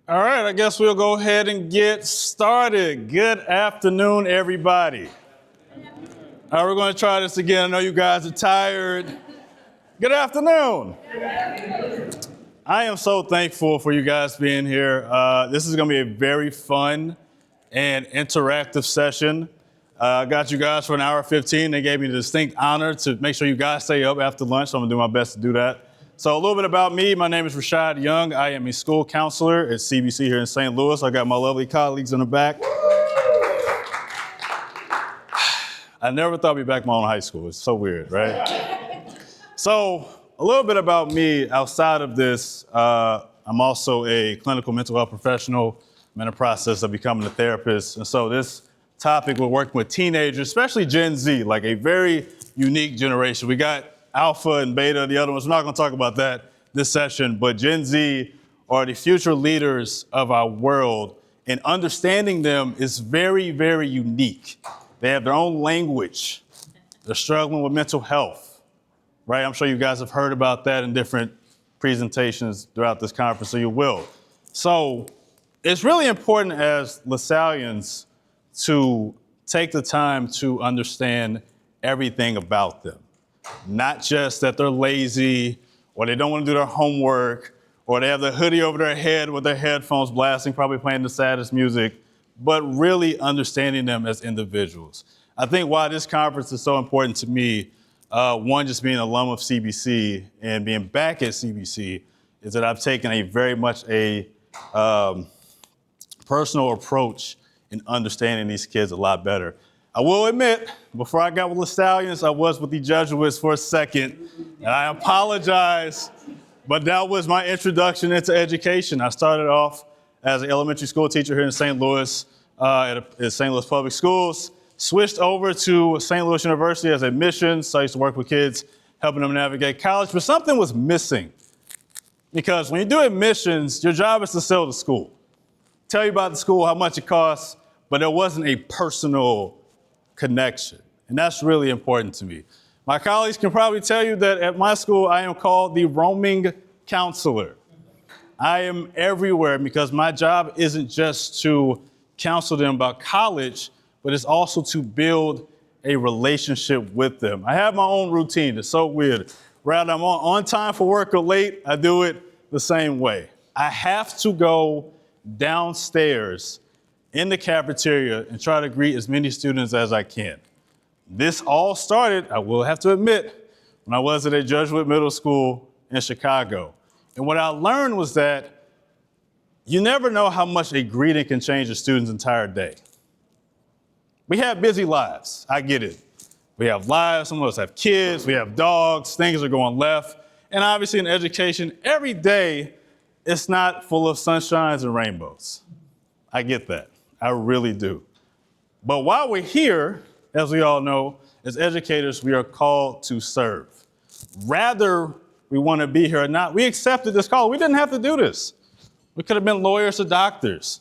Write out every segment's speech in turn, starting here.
All right, I guess we'll go ahead and get started. Good afternoon, everybody. All right, we're going to try this again. I know you guys are tired. Good afternoon. I am so thankful for you guys being here. This is going to be a very fun and interactive session. I got you guys for an hour 15. They gave me the distinct honor to make sure you guys stay up after lunch, so I'm going to do my best to do that. So a little bit about me. My name is Rashad Young. I am a school counselor at CBC here in St. Louis. I got my lovely colleagues in the back. I never thought I'd be back in my own high school. It's so weird, right? So a little bit about me outside of this. I'm also a clinical mental health professional. I'm in the process of becoming a therapist. And so this topic, we're working with teenagers, especially Gen Z, like a very unique generation. We got Alpha and Beta, the other ones. We're not going to talk about that this session, but Gen Z are the future leaders of our world, and understanding them is very, very unique. They have their own language. They're struggling with mental health, right? I'm sure you guys have heard about that in different presentations throughout this conference, so you will. So it's really important as Lasallians to take the time to understand everything about them. Not just that they're lazy, or they don't want to do their homework, or they have the hoodie over their head with their headphones blasting, probably playing the saddest music, but really understanding them as individuals. I think why this conference is so important to me, one, just being an alum of CBC and being back at CBC, is that I've taken a very much a personal approach in understanding these kids a lot better. I will admit, before I got with Lasallians, I was with the Jesuits for a second, and I apologize, but that was my introduction into education. I started off as an elementary school teacher here in St. Louis, at St. Louis Public Schools, switched over to St. Louis University as admissions, so I used to work with kids, helping them navigate college, but something was missing. Because when you do admissions, your job is to sell the school. Tell you about the school, how much it costs, but there wasn't a personal connection. And that's really important to me. My colleagues can probably tell you that at my school, I am called the roaming counselor. I am everywhere because my job isn't just to counsel them about college, but it's also to build a relationship with them. I have my own routine. It's so weird. Rather I'm on time for work or late, I do it the same way. I have to go downstairs in the cafeteria and try to greet as many students as I can. This all started, I will have to admit, when I was at a Jesuit middle school in Chicago. And what I learned was that you never know how much a greeting can change a student's entire day. We have busy lives, I get it. We have lives, some of us have kids, we have dogs, things are going left. And obviously in education, every day, it's not full of sunshines and rainbows. I get that. I really do. But while we're here, as we all know, as educators, we are called to serve. Rather we want to be here or not, we accepted this call. We didn't have to do this. We could have been lawyers or doctors,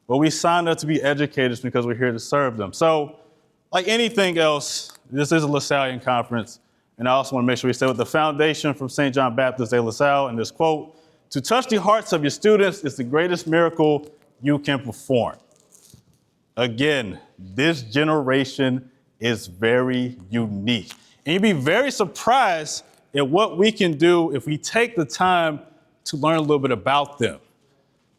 but we signed up to be educators because we're here to serve them. So like anything else, this is a Lasallian conference, and I also want to make sure we stay with the foundation from St. John Baptist de La Salle and this quote, "To touch the hearts of your students is the greatest miracle you can perform." Again, this generation is very unique. And you'd be very surprised at what we can do if we take the time to learn a little bit about them.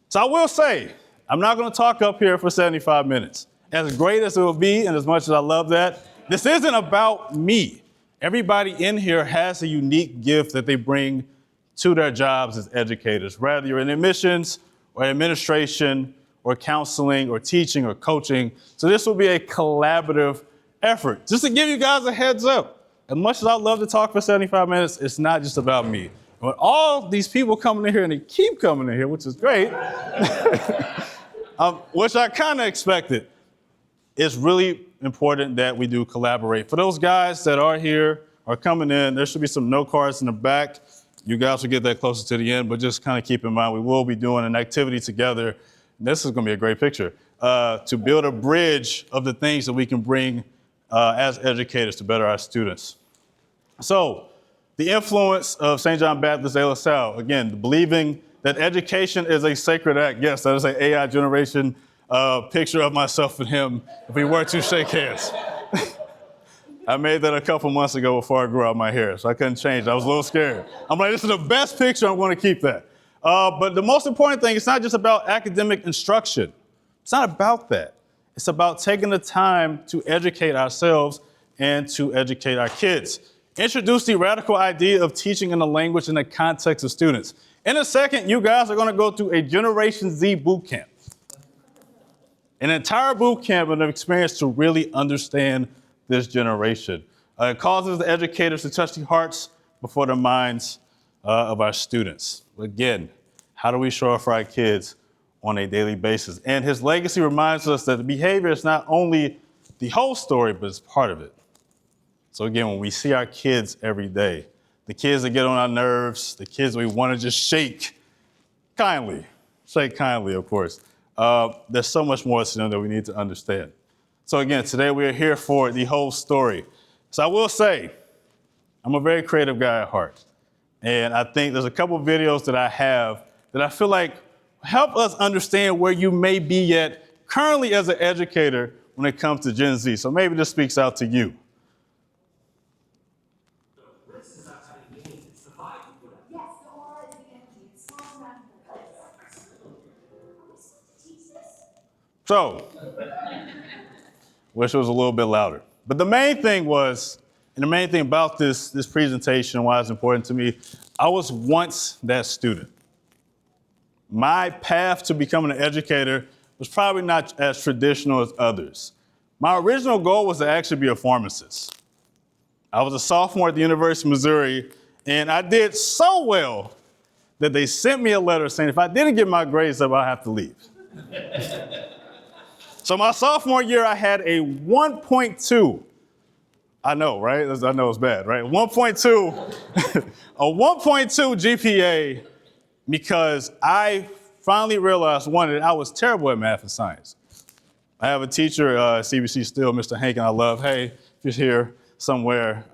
So I will say, I'm not going to talk up here for 75 minutes. As great as it will be, and as much as I love that, this isn't about me. Everybody in here has a unique gift that they bring to their jobs as educators, whether you're in admissions or administration or counseling or teaching or coaching. So this will be a collaborative effort. Just to give you guys a heads up, as much as I love to talk for 75 minutes, it's not just about me. And with all these people coming in here, and they keep coming in here, which is great, which I kind of expected, it's really important that we do collaborate. For those guys that are here or coming in, there should be some note cards in the back. You guys will get that closer to the end, but just kind of keep in mind, we will be doing an activity together. This is going to be a great picture, to build a bridge of the things that we can bring as educators to better our students. So the influence of St. John Baptist de La Salle, again, believing that education is a sacred act. Yes, that is an AI generation picture of myself and him if we were to shake hands. I made that a couple months ago before I grew out my hair, so I couldn't change it. I was a little scared. I'm like, this is the best picture, I'm going to keep that. But the most important thing, it's not just about academic instruction. It's not about that. It's about taking the time to educate ourselves and to educate our kids. Introduce the radical idea of teaching in a language in the context of students. In a second, you guys are going to go through a Generation Z boot camp. An entire boot camp and an experience to really understand this generation. It causes the educators to touch the hearts before the minds of our students. Again, how do we show up for our kids on a daily basis? And his legacy reminds us that the behavior is not only the whole story, but it's part of it. So again, when we see our kids every day, the kids that get on our nerves, the kids we want to just shake kindly, of course. There's so much more to them that we need to understand. So again, today we are here for the whole story. So I will say, I'm a very creative guy at heart. And I think there's a couple of videos that I have that I feel like help us understand where you may be at currently as an educator when it comes to Gen Z. So maybe this speaks out to you. So, wish it was a little bit louder. But the main thing was, and the main thing about this presentation, why it's important to me, I was once that student. My path to becoming an educator was probably not as traditional as others. My original goal was to actually be a pharmacist. I was a sophomore at the University of Missouri, and I did so well that they sent me a letter saying if I didn't get my grades up, I'd have to leave. So my sophomore year, I had a 1.2. I know, right? I know it's bad, right? 1.2, a 1.2 GPA because I finally realized, one, that I was terrible at math and science. I have a teacher at CBC still, Mr. Hank, and I love, hey, if you're here somewhere,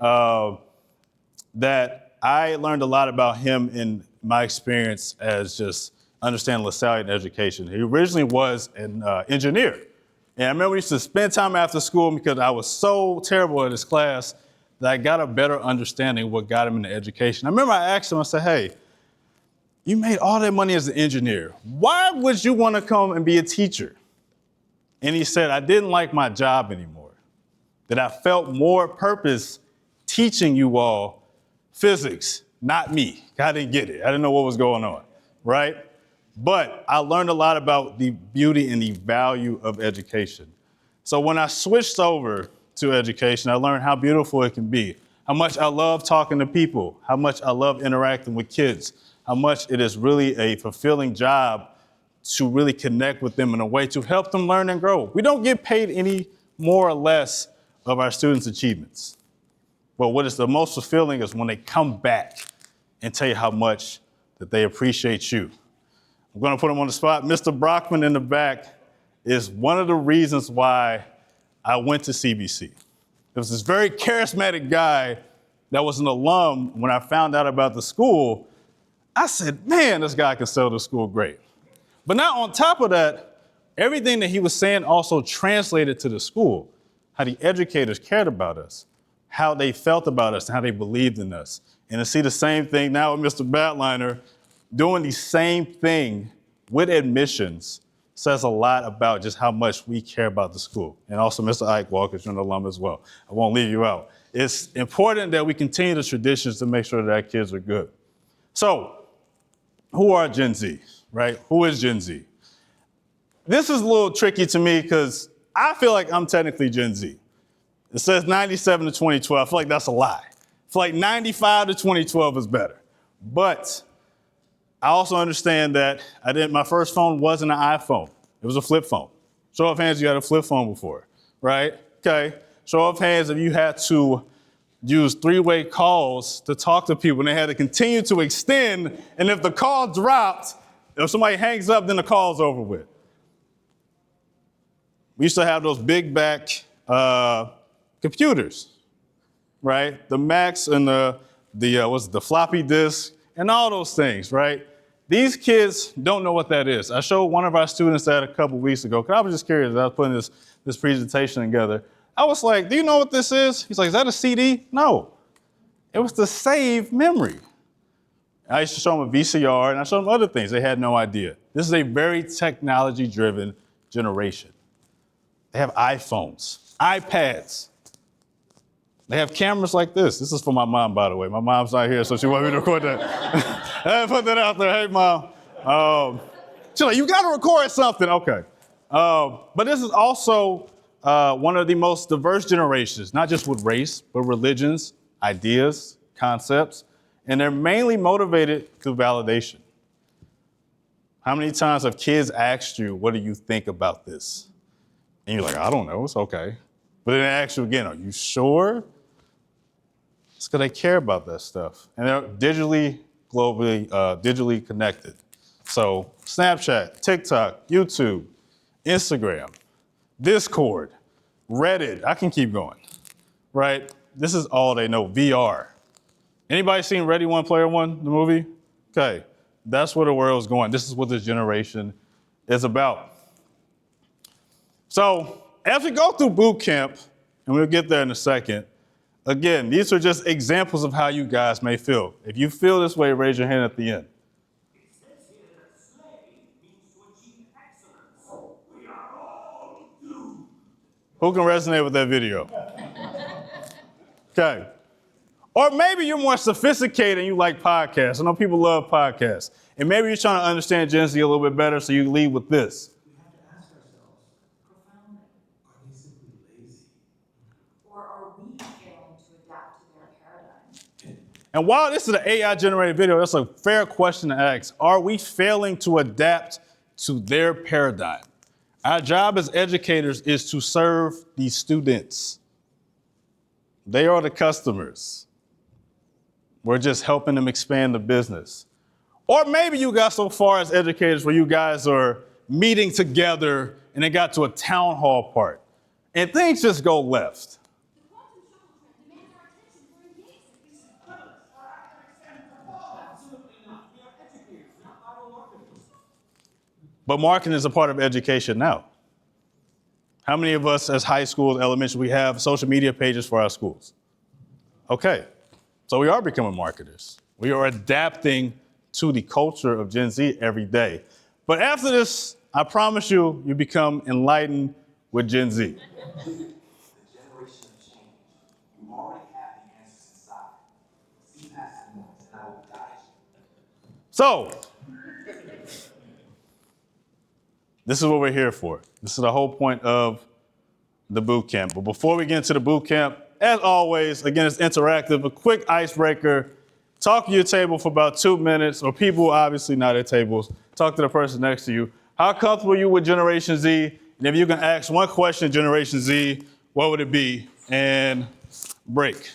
that I learned a lot about him in my experience as just understanding Lasallian education. He originally was an engineer. And I remember we used to spend time after school because I was so terrible at his class that I got a better understanding of what got him into education. I remember I asked him, I said, hey, you made all that money as an engineer. Why would you want to come and be a teacher? And he said, I didn't like my job anymore, that I felt more purpose teaching you all physics, not me. I didn't get it. I didn't know what was going on, right? But I learned a lot about the beauty and the value of education. So when I switched over to education, I learned how beautiful it can be, how much I love talking to people, how much I love interacting with kids, how much it is really a fulfilling job to really connect with them in a way to help them learn and grow. We don't get paid any more or less of our students' achievements. But what is the most fulfilling is when they come back and tell you how much that they appreciate you. I'm going to put him on the spot. Mr. Brockman in the back is one of the reasons why I went to CBC. There was this very charismatic guy that was an alum. When I found out about the school, I said, man, this guy can sell the school great. But now on top of that, everything that he was saying also translated to the school, how the educators cared about us, how they felt about us, and how they believed in us. And to see the same thing now with Mr. Batliner, doing the same thing with admissions says a lot about just how much we care about the school. And also Mr. Ike Walker, you're an alum as well. I won't leave you out. It's important that we continue the traditions to make sure that our kids are good. So, who are Gen Z, right? Who is Gen Z? This is a little tricky to me because I feel like I'm technically Gen Z. It says 97 to 2012. I feel like that's a lie. I feel like 95 to 2012 is better. But I also understand that my first phone wasn't an iPhone. It was a flip phone. Show of hands, you had a flip phone before, right? Okay. Show of hands if you had to use three-way calls to talk to people and they had to continue to extend. And if the call dropped, if somebody hangs up, then the call's over with. We used to have those big back computers, right? The Macs and the floppy disk and all those things, right? These kids don't know what that is. I showed one of our students that a couple weeks ago, because I was just curious. I was putting this presentation together. I was like, do you know what this is? He's like, is that a CD? No. It was to save memory. I used to show them a VCR, and I showed them other things. They had no idea. This is a very technology-driven generation. They have iPhones, iPads. They have cameras like this. This is for my mom, by the way. My mom's not here, so she wanted me to record that. I put that out there. Hey, Mom. She's like, you got to record something. Okay. But this is also one of the most diverse generations, not just with race, but religions, ideas, concepts. And they're mainly motivated through validation. How many times have kids asked you, what do you think about this? And you're like, I don't know, it's okay. But then they ask you again, are you sure? It's because they care about that stuff. And they're digitally connected. So Snapchat, TikTok, YouTube, Instagram, Discord, Reddit, I can keep going, right? This is all they know, VR. Anybody seen Ready One Player One, the movie? Okay, that's where the world's going. This is what this generation is about. So as we go through boot camp, and we'll get there in a second, again, these are just examples of how you guys may feel. If you feel this way, raise your hand at the end. It says here that slay means to achieve excellence. We are all doomed. Who can resonate with that video? Okay. Or maybe you're more sophisticated and you like podcasts. I know people love podcasts. And maybe you're trying to understand Gen Z a little bit better, so you lead with this. We have to ask ourselves profoundly, are they simply lazy? Or are we failing to adapt to their paradigm? And while this is an AI-generated video, that's a fair question to ask. Are we failing to adapt to their paradigm? Our job as educators is to serve these students. They are the customers. We're just helping them expand the business. Or maybe you got so far as educators where you guys are meeting together and it got to a town hall part and things just go left. The quantum shuttle trend demands our attention for years. Absolutely not. We are educators, not biomarketers. But marketing is a part of education now. How many of us as high schools, elementary, we have social media pages for our schools? Okay, so we are becoming marketers. We are adapting to the culture of Gen Z every day. But after this, I promise you, you become enlightened with Gen Z. The generation of change. You already have the answers inside. See past the noise, and I will guide you. So, this is what we're here for. This is the whole point of the boot camp. But before we get into the boot camp, as always, again, it's interactive, a quick icebreaker. Talk to your table for about 2 minutes, or people obviously not at tables. Talk to the person next to you. How comfortable are you with Generation Z? And if you can ask one question, Generation Z, what would it be? And break.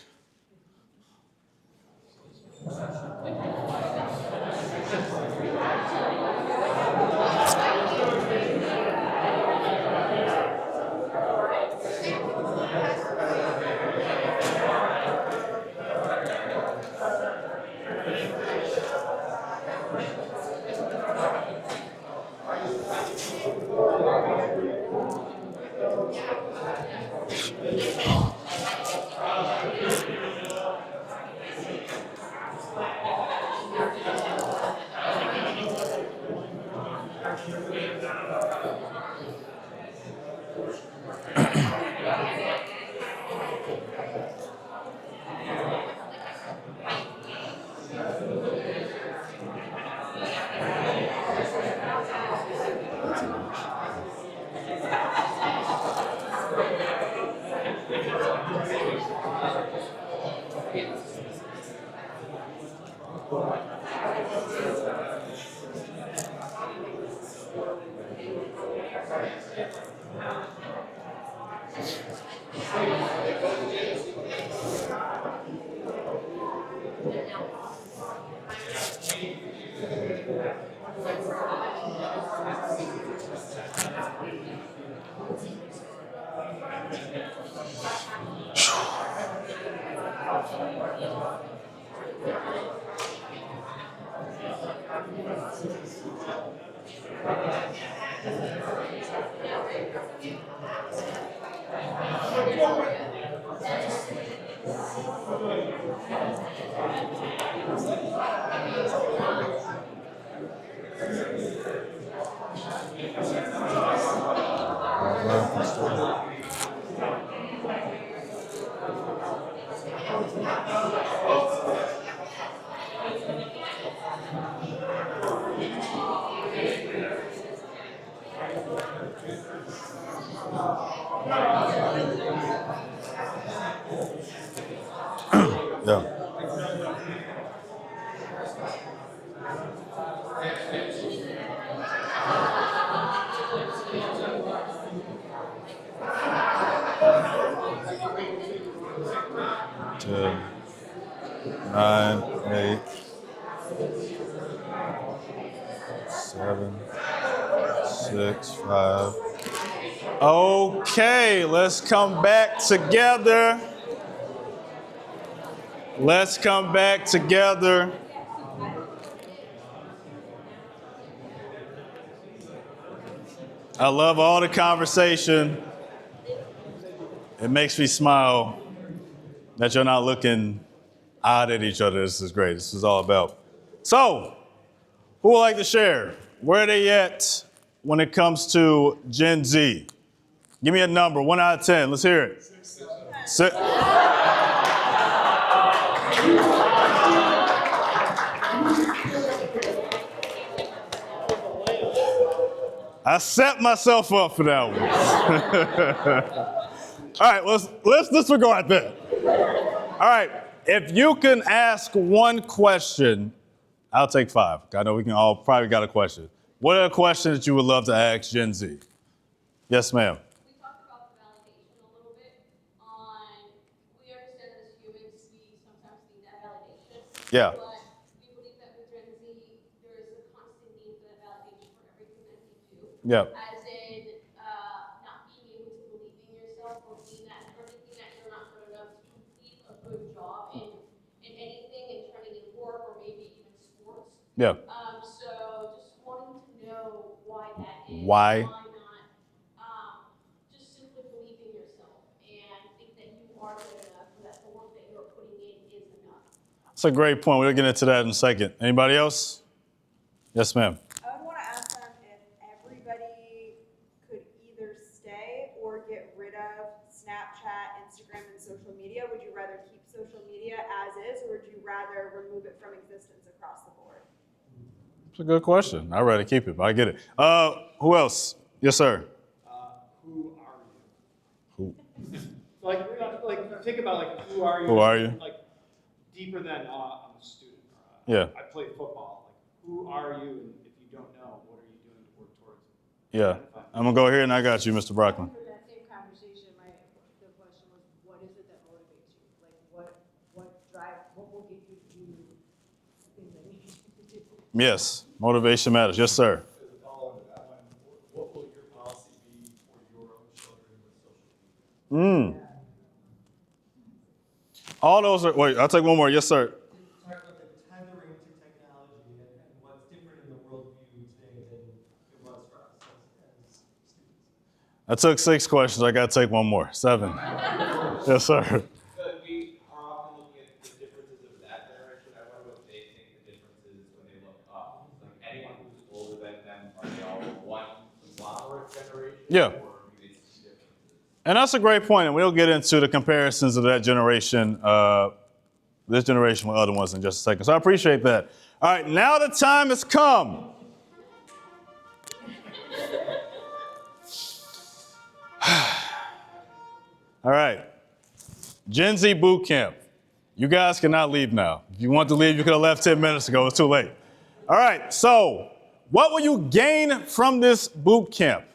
8, 7, 6, 5. Okay, let's come back together. Let's come back together. I love all the conversation. It makes me smile that you're not looking odd at each other. This is great. This is all about. So, who would like to share? Where are they at when it comes to Gen Z? Give me a number, 1 out of 10. Let's hear it. 6. I set myself up for that one. All right, let's disregard that. All right, if you can ask one question, I'll take 5. I know we can all probably got a question. What are the questions that you would love to ask Gen Z? Yes, ma'am. We talked about the validation a little bit. We understand that as humans, we sometimes need that validation. Yeah. But we believe that with Gen Z, there is a constant need for that validation for everything that we do. Yeah. As in not being able to believe in yourself or thinking that you're not good enough to complete a good job in anything, in turning in work or maybe even sports. Yeah. So just wanting to know why that is. Why? Why not just simply believe in yourself and think that you are good enough, that the work that you're putting in is enough. That's a great point. We'll get into that in a second. Anybody else? Yes, ma'am. I would want to ask them if everybody could either stay or get rid of Snapchat, Instagram, and social media. Would you rather keep social media as is, or would you rather remove it from existence across the board? It's a good question. I'd rather keep it, but I get it. Who else? Yes, sir. Who are you? Who? Like think about like who are you? Who are you? Like deeper than I'm a student. Yeah. I play football. Like who are you? And if you don't know, what are you doing to work towards it? Yeah. I'm gonna go here and I got you, Mr. Brockman. For that same conversation, the question was, what is it that motivates you? Like, what will get you to do the thing that you need to do? Yes. Motivation matters. Yes, sir. What will your policy be for your own children with social media? All those are, wait, I'll take one more. Yes, sir. Talk about the tethering to technology and what's different in the worldview today than it was for us as students. I took 6 questions. I got to take one more. 7. Yes, sir. We are often looking at the differences of that generation. I wonder what they think the difference is when they look up. Like anyone who's older than them, are they all one conglomerate generation? Yeah. Or do they see differences? And that's a great point, and we'll get into the comparisons of that generation, this generation with other ones in just a second. So I appreciate that. All right, now the time has come. All right, Gen Z boot camp. You guys cannot leave now. If you want to leave, you could have left 10 minutes ago. It's too late. All right, so what will you gain from this boot camp?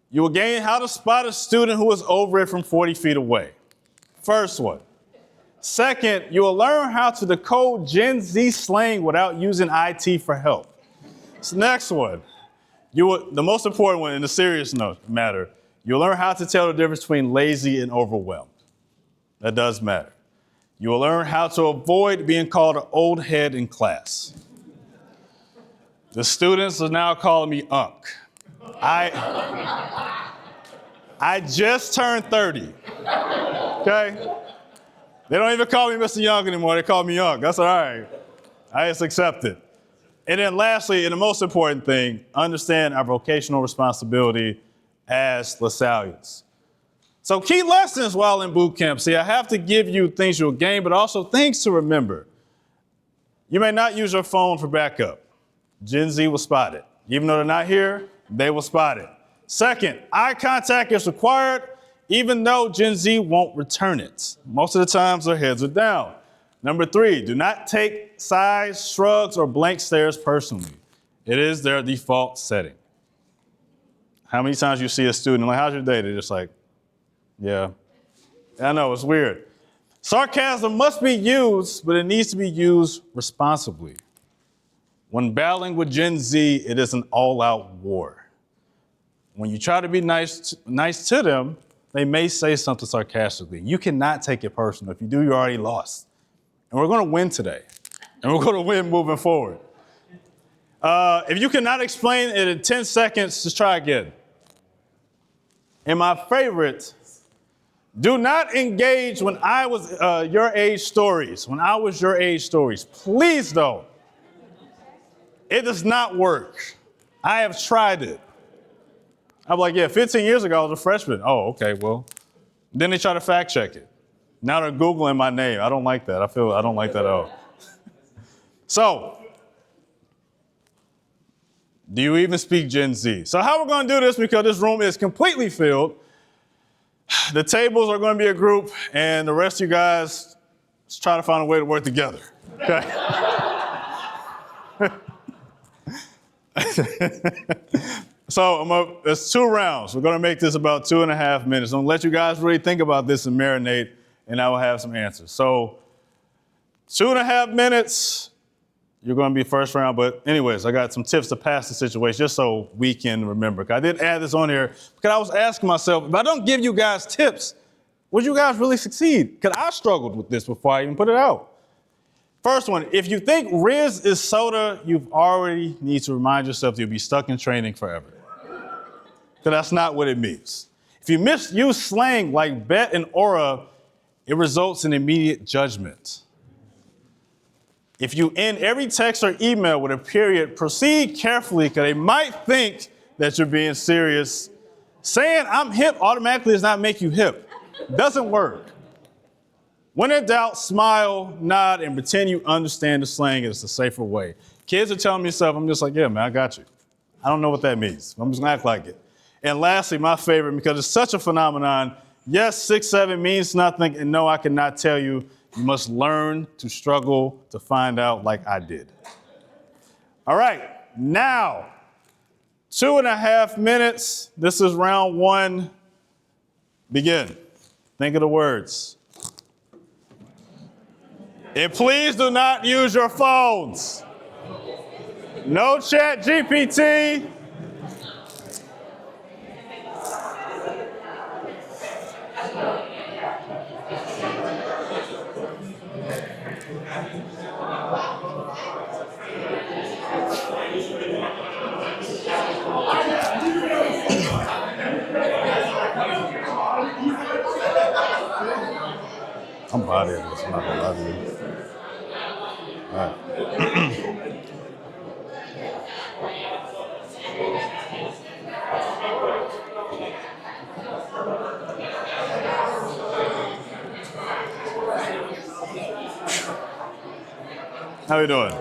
You will gain how to spot a student who is over it from 40 feet away. First one. Second, you will learn how to decode Gen Z slang without using IT for help. This next one. The most important one in the serious matter, you'll learn how to tell the difference between lazy and overwhelmed. That does matter. You will learn how to avoid being called an old head in class. The students are now calling me Unc. I just turned 30, okay? They don't even call me Mr. Young anymore, they call me Young. That's all right. I just accept it. And then lastly, and the most important thing, understand our vocational responsibility as Lasallians. So key lessons while in boot camp. See, I have to give you things you'll gain, but also things to remember. You may not use your phone for backup. Gen Z will spot it. Even though they're not here, they will spot it. Second, eye contact is required, even though Gen Z won't return it. Most of the times their heads are down. Number 3, do not take sighs, shrugs, or blank stares personally. It is their default setting. How many times you see a student like, how's your day? They're just like, yeah. I know, it's weird. Sarcasm must be used, but it needs to be used responsibly. When battling with Gen Z, it is an all-out war. When you try to be nice to them, they may say something sarcastically. You cannot take it personal. If you do, you're already lost. And we're going to win today. And we're going to win moving forward. If you cannot explain it in 10 seconds, just try again. And my favorite, do not engage when I was your age stories. When I was your age stories. Please don't. It does not work. I have tried it. I'm like, yeah, 15 years ago, I was a freshman. Oh, okay, well. Then they try to fact check it. Now they're Googling my name. I don't like that. I don't like that at all. So, do you even speak Gen Z? So how we're going to do this, because this room is completely filled, the tables are going to be a group, and the rest of you guys, let's try to find a way to work together. Okay? So it's 2 rounds. We're going to make this about 2.5 minutes. I'm going to let you guys really think about this and marinate, and I will have some answers. So 2.5 minutes, you're going to be first round. But anyways, I got some tips to pass the situation just so we can remember. I did add this on here because I was asking myself, if I don't give you guys tips, would you guys really succeed? Because I struggled with this before I even put it out. First one, if you think Riz is soda, you already need to remind yourself you'll be stuck in training forever. Because that's not what it means. If you misuse slang like bet and aura, it results in immediate judgment. If you end every text or email with a period, proceed carefully because they might think that you're being serious. Saying I'm hip automatically does not make you hip. Doesn't work. When in doubt, smile, nod, and pretend you understand the slang. It's a safer way. Kids are telling me stuff. I'm just like, yeah, man, I got you. I don't know what that means. I'm just going to act like it. And lastly, my favorite, because it's such a phenomenon, yes, 6'7" means nothing, and no, I cannot tell you. You must learn to struggle to find out like I did. All right, now, 2.5 minutes. This is round 1. Begin. Think of the words. And please do not use your phones. No chat GPT. I'm bodying this, I'm not gonna lie to you. All right. How you doing?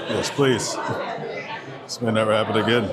Yes, please. This may never happen again.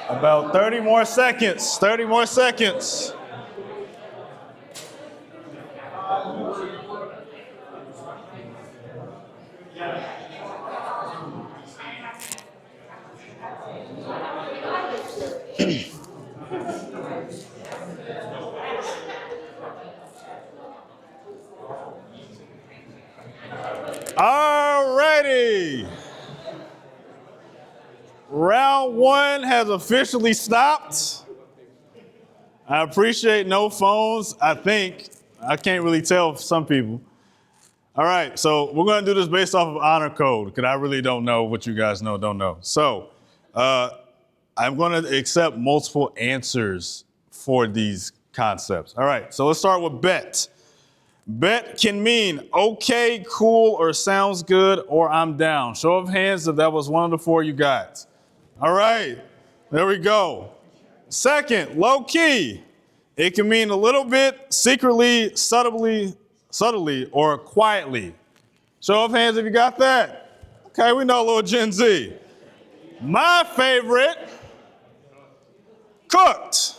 About 30 more seconds, 30 more seconds. All righty. Round 1 has officially stopped. I appreciate no phones, I think. I can't really tell some people. All right, so we're going to do this based off of honor code, because I really don't know what you guys know, don't know. So I'm going to accept multiple answers for these concepts. All right, so let's start with bet. Bet can mean okay, cool, or sounds good, or I'm down. Show of hands if that was one of the four you got. All right, there we go. Second, low key. It can mean a little bit, secretly, subtly, or quietly. Show of hands if you got that. Okay, we know a little Gen Z. My favorite, cooked,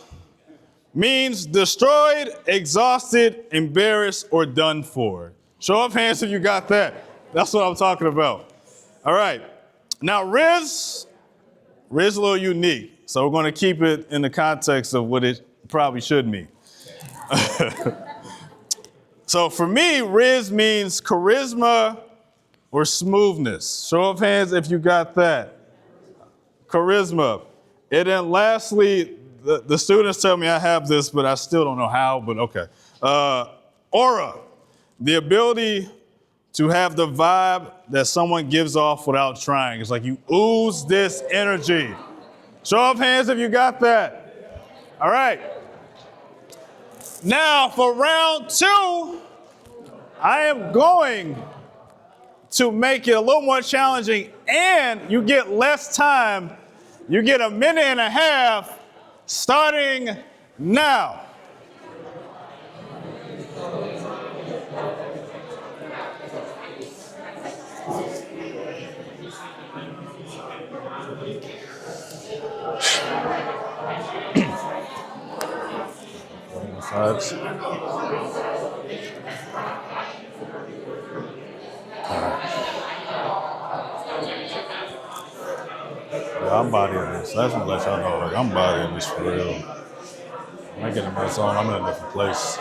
means destroyed, exhausted, embarrassed, or done for. Show of hands if you got that. That's what I'm talking about. All right. Now, Riz a little unique, so we're going to keep it in the context of what it probably should mean. So for me, Riz means charisma or smoothness. Show of hands if you got that. Charisma. And then lastly, the students tell me I have this, but I still don't know how, but okay. Aura. The ability to have the vibe that someone gives off without trying. It's like you ooze this energy. Show of hands if you got that. All right. Now for round 2, I am going to make it a little more challenging, and you get less time. You get a minute and a half starting now. Sides. Yeah, I'm bodying this. I just want to let y'all know, like, I'm bodying this for real. When I get in my zone, I'm in a different place.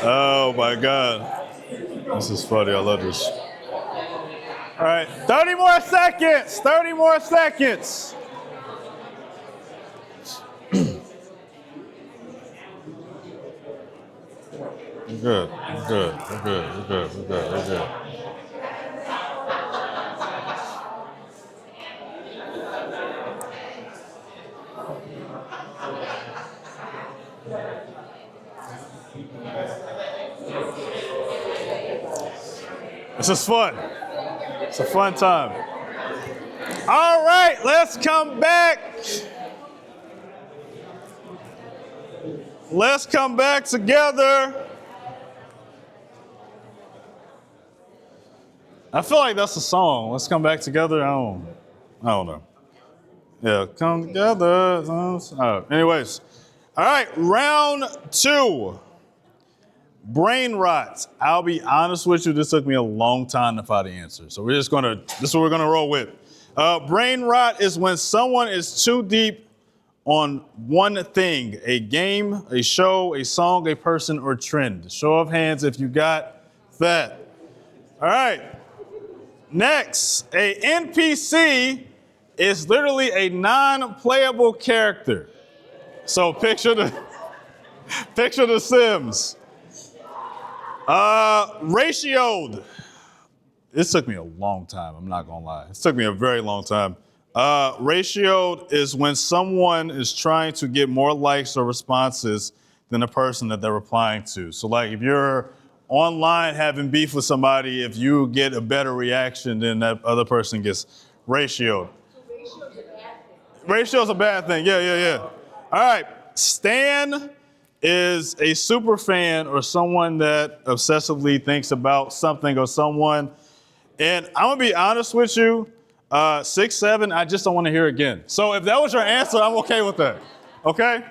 Oh my God. This is funny. I love this. All right, 30 more seconds. 30 more seconds. We're good. We're good. We're good. We're good. We're good. We're good. This is fun. It's a fun time. All right, let's come back. Let's come back together. I feel like that's a song. Let's come back together. I don't know. Yeah, come together. Anyways, all right, round 2. Brain rot. I'll be honest with you, this took me a long time to find the answer. So this is what we're gonna roll with. Brain rot is when someone is too deep on one thing, a game, a show, a song, a person, or trend. Show of hands if you got that. All right. Next, a NPC is literally a non-playable character. So picture the Sims. Ratioed. This took me a long time, I'm not gonna lie. It took me a very long time. Ratioed is when someone is trying to get more likes or responses than the person that they're replying to. So like if you're online having beef with somebody, if you get a better reaction than that other person gets ratioed. So ratio's a bad thing. Ratio's a bad thing, yeah. All right, Stan is a super fan or someone that obsessively thinks about something or someone. And I'm gonna be honest with you, 6, 7, I just don't wanna hear again. So if that was your answer, I'm okay with that, okay?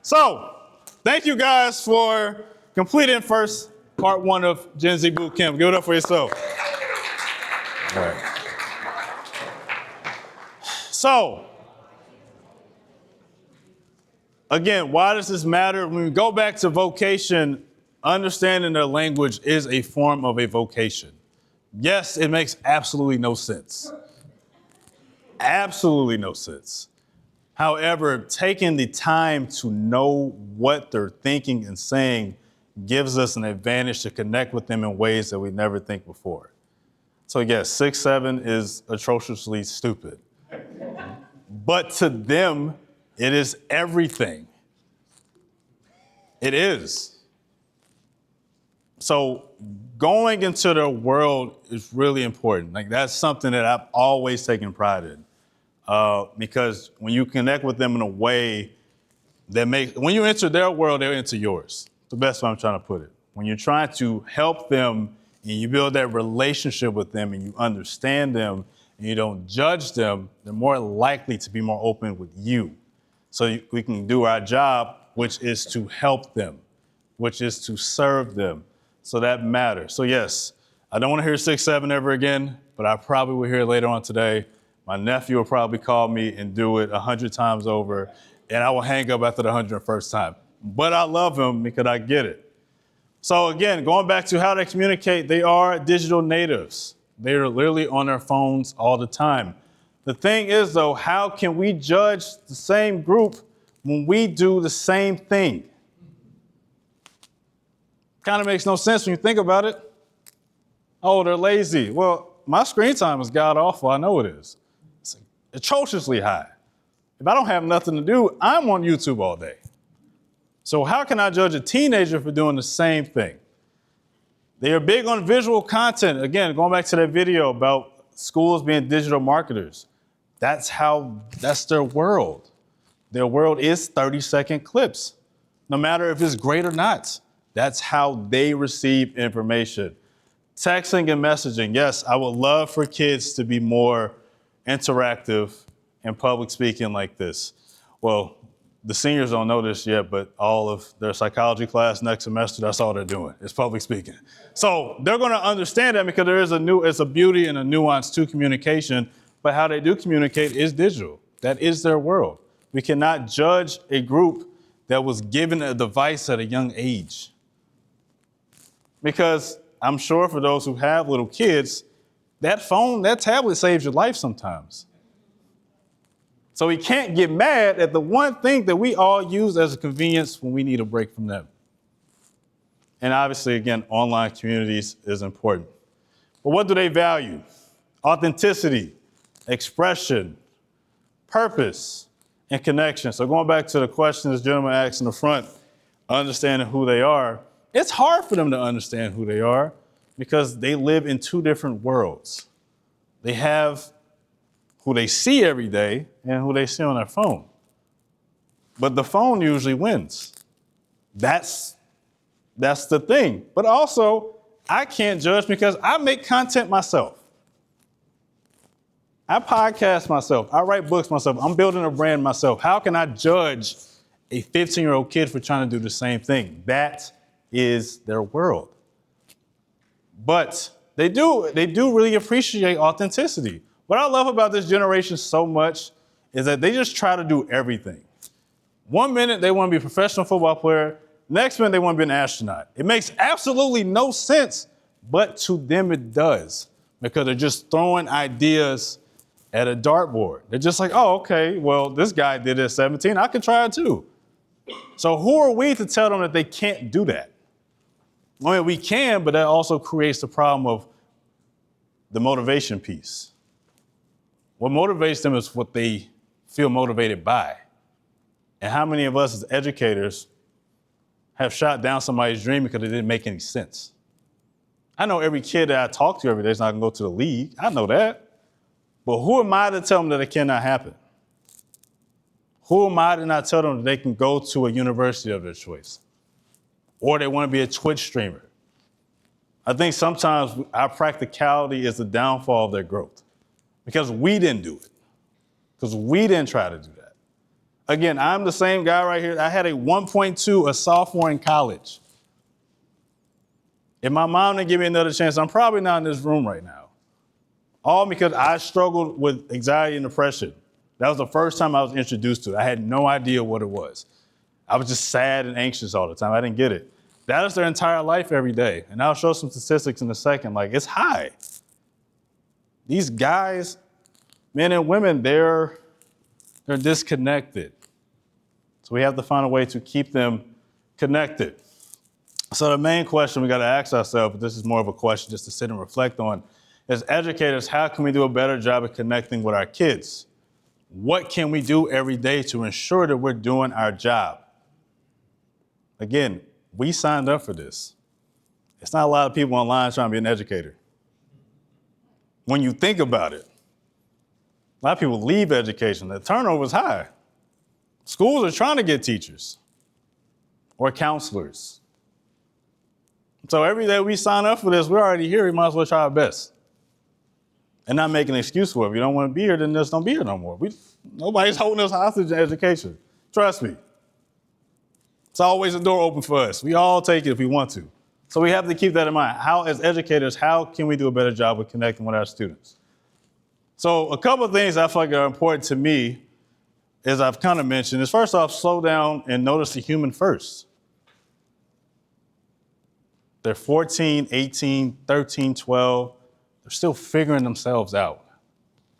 So, thank you guys for completing first part 1 of Gen Z Boot Camp. Give it up for yourself. All right. So, again, why does this matter? When we go back to vocation, understanding their language is a form of a vocation. Yes, it makes absolutely no sense. Absolutely no sense. However, taking the time to know what they're thinking and saying gives us an advantage to connect with them in ways that we never think before. So yes, 6'7" is atrociously stupid. But to them, it is everything. It is. So going into their world is really important. Like that's something that I've always taken pride in. Because when you connect with them in a way that when you enter their world, they'll enter yours. The best way I'm trying to put it. When you're trying to help them and you build that relationship with them and you understand them and you don't judge them, they're more likely to be more open with you. So we can do our job, which is to help them, which is to serve them. So that matters. So yes, I don't want to hear 6'7" ever again, but I probably will hear it later on today. My nephew will probably call me and do it 100 times over, and I will hang up after the 101st time. But I love him because I get it. So again, going back to how they communicate, they are digital natives. They are literally on their phones all the time. The thing is, though, how can we judge the same group when we do the same thing? Kind of makes no sense when you think about it. Oh, they're lazy. Well, my screen time is god awful. I know it is. It's atrociously high. If I don't have nothing to do, I'm on YouTube all day. So how can I judge a teenager for doing the same thing? They are big on visual content. Again, going back to that video about schools being digital marketers. That's their world. Their world is 30-second clips. No matter if it's great or not. That's how they receive information. Texting and messaging. Yes, I would love for kids to be more interactive in public speaking like this. Well, the seniors don't know this yet, but all of their psychology class next semester, that's all they're doing, is public speaking. So they're going to understand that because it's a beauty and a nuance to communication, but how they do communicate is digital. That is their world. We cannot judge a group that was given a device at a young age. Because I'm sure for those who have little kids, that phone, that tablet saves your life sometimes. So we can't get mad at the one thing that we all use as a convenience when we need a break from them. And obviously, again, online communities is important. But what do they value? Authenticity, expression, purpose, and connection. So going back to the question this gentleman asked in the front, understanding who they are, it's hard for them to understand who they are because they live in two different worlds. They have who they see every day and who they see on their phone. But the phone usually wins. That's the thing. But also, I can't judge because I make content myself. I podcast myself. I write books myself. I'm building a brand myself. How can I judge a 15-year-old kid for trying to do the same thing? That is their world. But they do really appreciate authenticity. What I love about this generation so much is that they just try to do everything. 1 minute they want to be a professional football player. Next minute they want to be an astronaut. It makes absolutely no sense, but to them it does because they're just throwing ideas at a dartboard. They're just like, oh, okay, well, this guy did it at 17. I can try it too. So who are we to tell them that they can't do that? I mean, we can, but that also creates the problem of the motivation piece. What motivates them is what they feel motivated by. And how many of us as educators have shot down somebody's dream because it didn't make any sense? I know every kid that I talk to every day is not going to go to the league. I know that. But who am I to tell them that it cannot happen? Who am I to not tell them that they can go to a university of their choice? Or they want to be a Twitch streamer? I think sometimes our practicality is the downfall of their growth. Because we didn't do it. Because we didn't try to do that. Again, I'm the same guy right here. I had a 1.2, a sophomore in college. If my mom didn't give me another chance, I'm probably not in this room right now. All because I struggled with anxiety and depression. That was the first time I was introduced to it. I had no idea what it was. I was just sad and anxious all the time. I didn't get it. That is their entire life every day. And I'll show some statistics in a second. Like, it's high. These guys, men and women, they're disconnected. So we have to find a way to keep them connected. So the main question we got to ask ourselves, this is more of a question just to sit and reflect on, as educators, how can we do a better job of connecting with our kids? What can we do every day to ensure that we're doing our job? Again, we signed up for this. It's not a lot of people online trying to be an educator. When you think about it, a lot of people leave education. The turnover is high. Schools are trying to get teachers or counselors. So every day we sign up for this, we're already here. We might as well try our best and not make an excuse for it. If you don't want to be here, then just don't be here no more. Nobody's holding us hostage in education. Trust me. It's always a door open for us. We all take it if we want to. So we have to keep that in mind. How, as educators, how can we do a better job of connecting with our students? So a couple of things I feel like are important to me, as I've kind of mentioned, is first off, slow down and notice the human first. They're 14, 18, 13, 12. They're still figuring themselves out.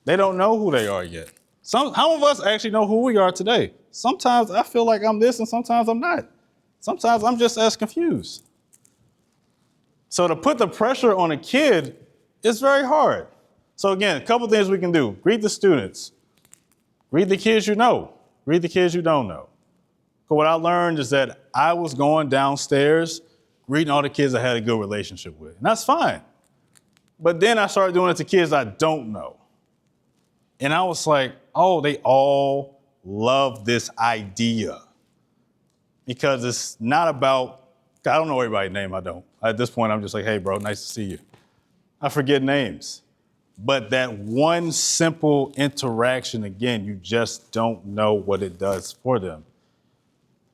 They don't know who they are yet. Some of us actually know who we are today. Sometimes I feel like I'm this and sometimes I'm not. Sometimes I'm just as confused. So to put the pressure on a kid is very hard. So again, a couple things we can do. Greet the students. Greet the kids you know. Greet the kids you don't know. But what I learned is that I was going downstairs greeting all the kids I had a good relationship with. And that's fine. But then I started doing it to kids I don't know. And I was like, oh, they all love this idea. Because it's not about, I don't know everybody's name, I don't. At this point, I'm just like, hey, bro, nice to see you. I forget names. But that one simple interaction, again, you just don't know what it does for them.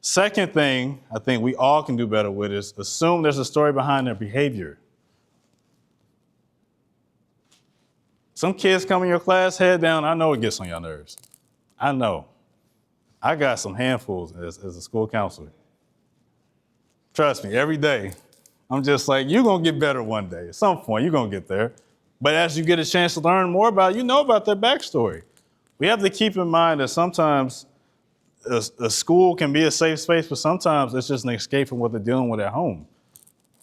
Second thing I think we all can do better with is assume there's a story behind their behavior. Some kids come in your class, head down, I know it gets on your nerves. I know. I got some handfuls as a school counselor. Trust me, every day, I'm just like, you're going to get better one day. At some point, you're going to get there. But as you get a chance to learn more about it, you know about their backstory. We have to keep in mind that sometimes a school can be a safe space, but sometimes it's just an escape from what they're dealing with at home.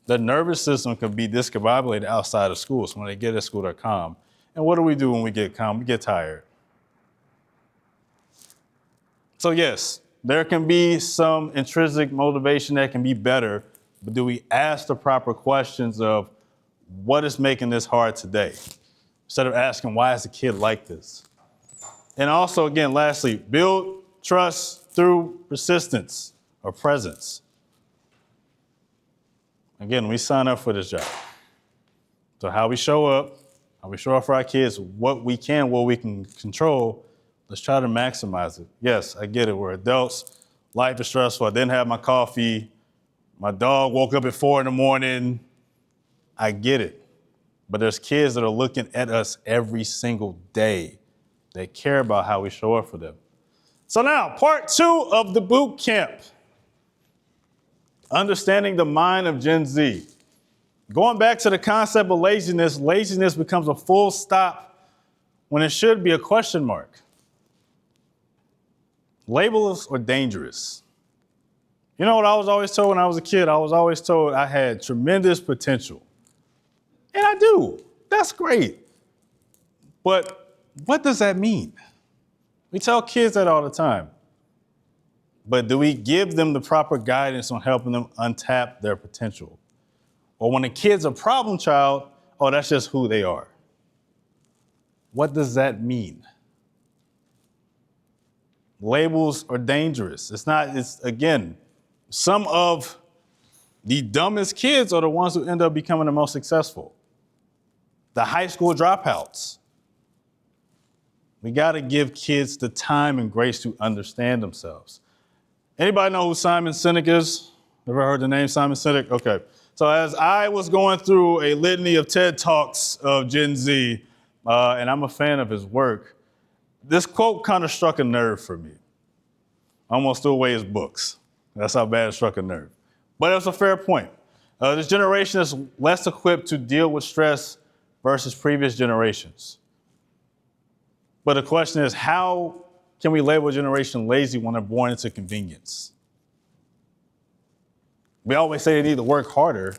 The nervous system can be discombobulated outside of school. So when they get at school, they're calm. And what do we do when we get calm? We get tired. So yes, there can be some intrinsic motivation that can be better, but do we ask the proper questions of what is making this hard today? Instead of asking, why is the kid like this? And also, again, lastly, build trust through persistence or presence. Again, we sign up for this job. So how we show up for our kids, what we can control, let's try to maximize it. Yes, I get it. We're adults. Life is stressful. I didn't have my coffee. My dog woke up at 4 a.m. I get it. But there's kids that are looking at us every single day. They care about how we show up for them. So now, part 2 of the boot camp. Understanding the mind of Gen Z. Going back to the concept of laziness, laziness becomes a full stop when it should be a question mark. Labels are dangerous. You know what I was always told when I was a kid? I was always told I had tremendous potential. And I do. That's great. But what does that mean? We tell kids that all the time. But do we give them the proper guidance on helping them untap their potential? Or when a kid's a problem child, oh, that's just who they are. What does that mean? Labels are dangerous. It's again, some of the dumbest kids are the ones who end up becoming the most successful. The high school dropouts. We got to give kids the time and grace to understand themselves. Anybody know who Simon Sinek is? Ever heard the name Simon Sinek? Okay. So as I was going through a litany of TED Talks of Gen Z, and I'm a fan of his work, this quote kind of struck a nerve for me. I almost threw away his books. That's how bad it struck a nerve. But it was a fair point. This generation is less equipped to deal with stress versus previous generations. But the question is, how can we label a generation lazy when they're born into convenience? We always say they need to work harder,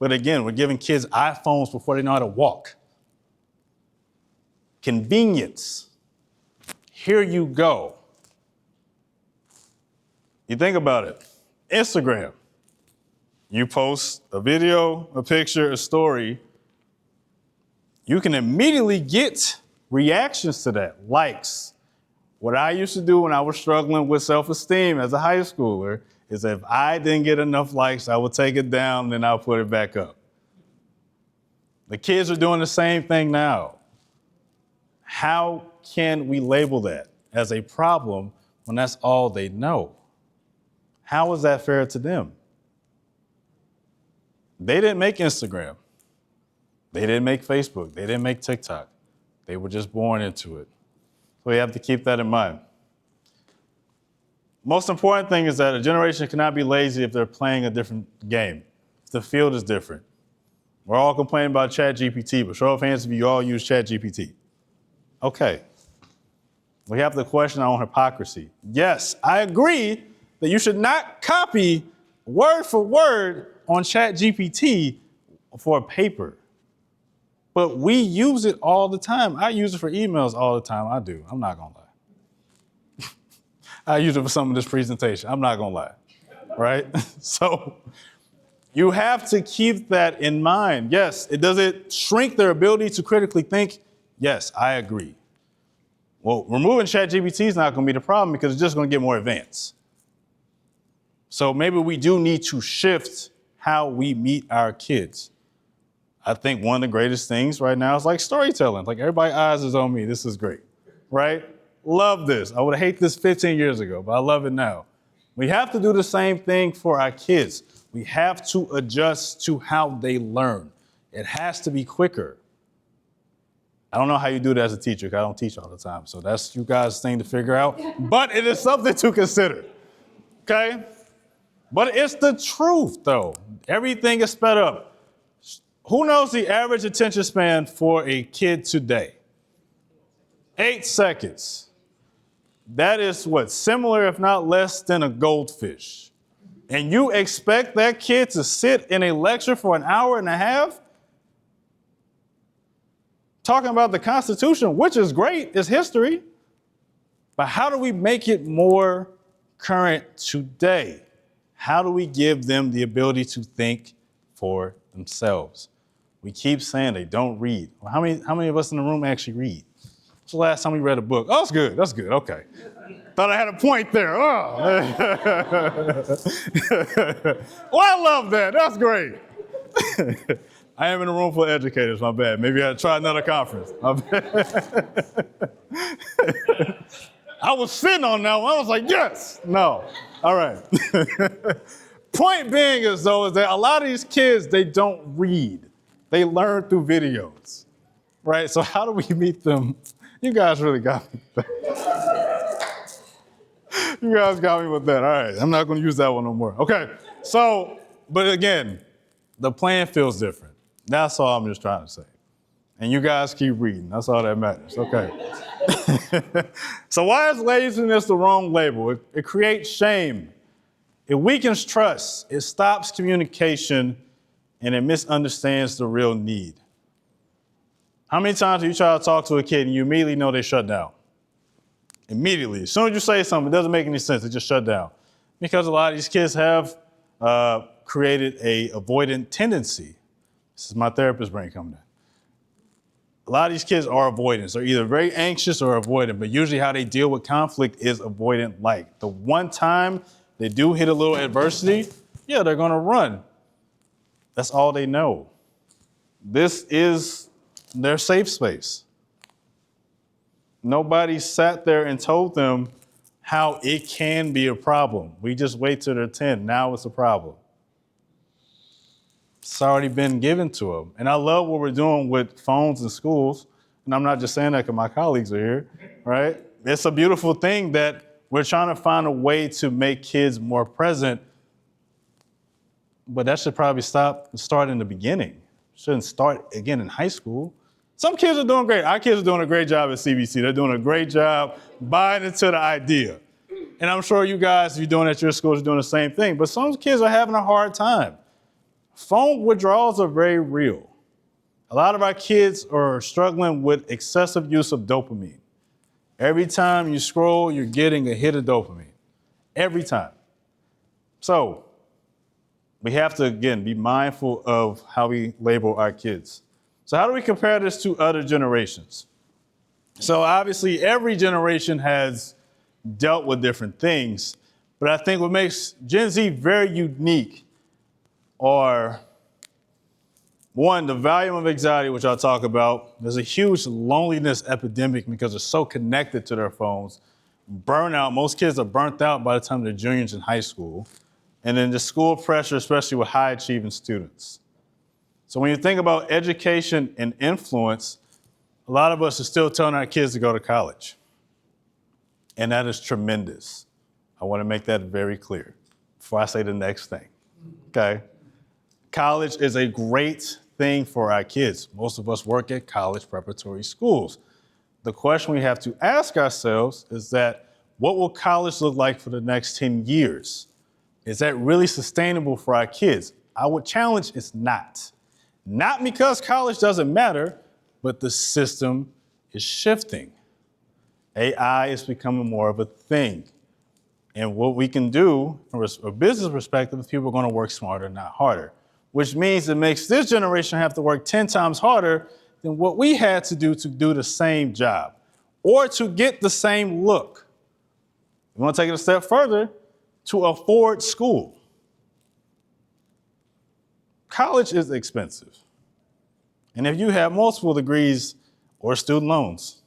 but again, we're giving kids iPhones before they know how to walk. Convenience. Here you go. You think about it. Instagram. You post a video, a picture, a story. You can immediately get reactions to that, likes. What I used to do when I was struggling with self-esteem as a high schooler is if I didn't get enough likes, I would take it down and then I'll put it back up. The kids are doing the same thing now. How can we label that as a problem when that's all they know? How is that fair to them? They didn't make Instagram. They didn't make Facebook. They didn't make TikTok. They were just born into it. So we have to keep that in mind. Most important thing is that a generation cannot be lazy if they're playing a different game. If the field is different. We're all complaining about ChatGPT, but show of hands if you all use ChatGPT. Okay. We have to question our own hypocrisy. Yes, I agree that you should not copy word for word on ChatGPT for a paper. But we use it all the time. I use it for emails all the time. I do. I'm not going to lie. I use it for some of this presentation. I'm not going to lie. Right? So you have to keep that in mind. Yes, does it shrink their ability to critically think? Yes, I agree. Well, removing ChatGPT is not going to be the problem because it's just going to get more advanced. So maybe we do need to shift how we meet our kids. I think one of the greatest things right now is like storytelling. Like everybody's eyes is on me. This is great, right? Love this. I would have hated this 15 years ago, but I love it now. We have to do the same thing for our kids. We have to adjust to how they learn. It has to be quicker. I don't know how you do that as a teacher because I don't teach all the time. So that's you guys' thing to figure out. But it is something to consider, okay? But it's the truth, though. Everything is sped up. Who knows the average attention span for a kid today? 8 seconds. That is what? Similar, if not less, than a goldfish. And you expect that kid to sit in a lecture for an hour and a half? Talking about the Constitution, which is great, is history. But how do we make it more current today? How do we give them the ability to think for themselves? We keep saying they don't read. Well, how many of us in the room actually read? When's the last time we read a book? Oh, that's good, okay. Thought I had a point there. Oh. Well, I love that, that's great. I am in a room full of educators, my bad. Maybe I had to try another conference. I was sitting on that one, I was like, yes, no, all right. Point being is that a lot of these kids, they don't read. They learn through videos, right? So how do we meet them? You guys really got me. You guys got me with that. All right, I'm not going to use that one no more. Okay, so, but again, the playing field's different. That's all I'm just trying to say. And you guys keep reading. That's all that matters. Okay. So why is laziness the wrong label? It creates shame. It weakens trust. It stops communication. And it misunderstands the real need. How many times do you try to talk to a kid and you immediately know they shut down? Immediately. As soon as you say something, it doesn't make any sense. It just shut down. Because a lot of these kids have created a avoidant tendency. This is my therapist brain coming in. A lot of these kids are avoidants. They're either very anxious or avoidant, but usually how they deal with conflict is avoidant-like. The one time they do hit a little adversity, yeah, they're gonna run. That's all they know. This is their safe space. Nobody sat there and told them how it can be a problem. We just wait till they're 10. Now it's a problem. It's already been given to them. And I love what we're doing with phones in schools. And I'm not just saying that because my colleagues are here, right? It's a beautiful thing that we're trying to find a way to make kids more present. But that should probably start in the beginning. Shouldn't start again in high school. Some kids are doing great. Our kids are doing a great job at CBC. They're doing a great job buying into the idea. And I'm sure you guys, if you're doing it at your schools, are doing the same thing. But some kids are having a hard time. Phone withdrawals are very real. A lot of our kids are struggling with excessive use of dopamine. Every time you scroll, you're getting a hit of dopamine. Every time. So we have to, again, be mindful of how we label our kids. So how do we compare this to other generations? So obviously, every generation has dealt with different things, but I think what makes Gen Z very unique are, one, the volume of anxiety, which I'll talk about. There's a huge loneliness epidemic because they're so connected to their phones. Burnout, most kids are burnt out by the time they're juniors in high school. And then the school pressure, especially with high achieving students. So when you think about education and influence, a lot of us are still telling our kids to go to college. And that is tremendous. I want to make that very clear before I say the next thing, okay? College is a great thing for our kids. Most of us work at college preparatory schools. The question we have to ask ourselves is that, what will college look like for the next 10 years? Is that really sustainable for our kids? I would challenge it's not. Not because college doesn't matter, but the system is shifting. AI is becoming more of a thing. And what we can do from a business perspective is people are going to work smarter, not harder, which means it makes this generation have to work 10 times harder than what we had to do the same job or to get the same look. We want to take it a step further, to afford school. College is expensive. And if you have multiple degrees or student loans,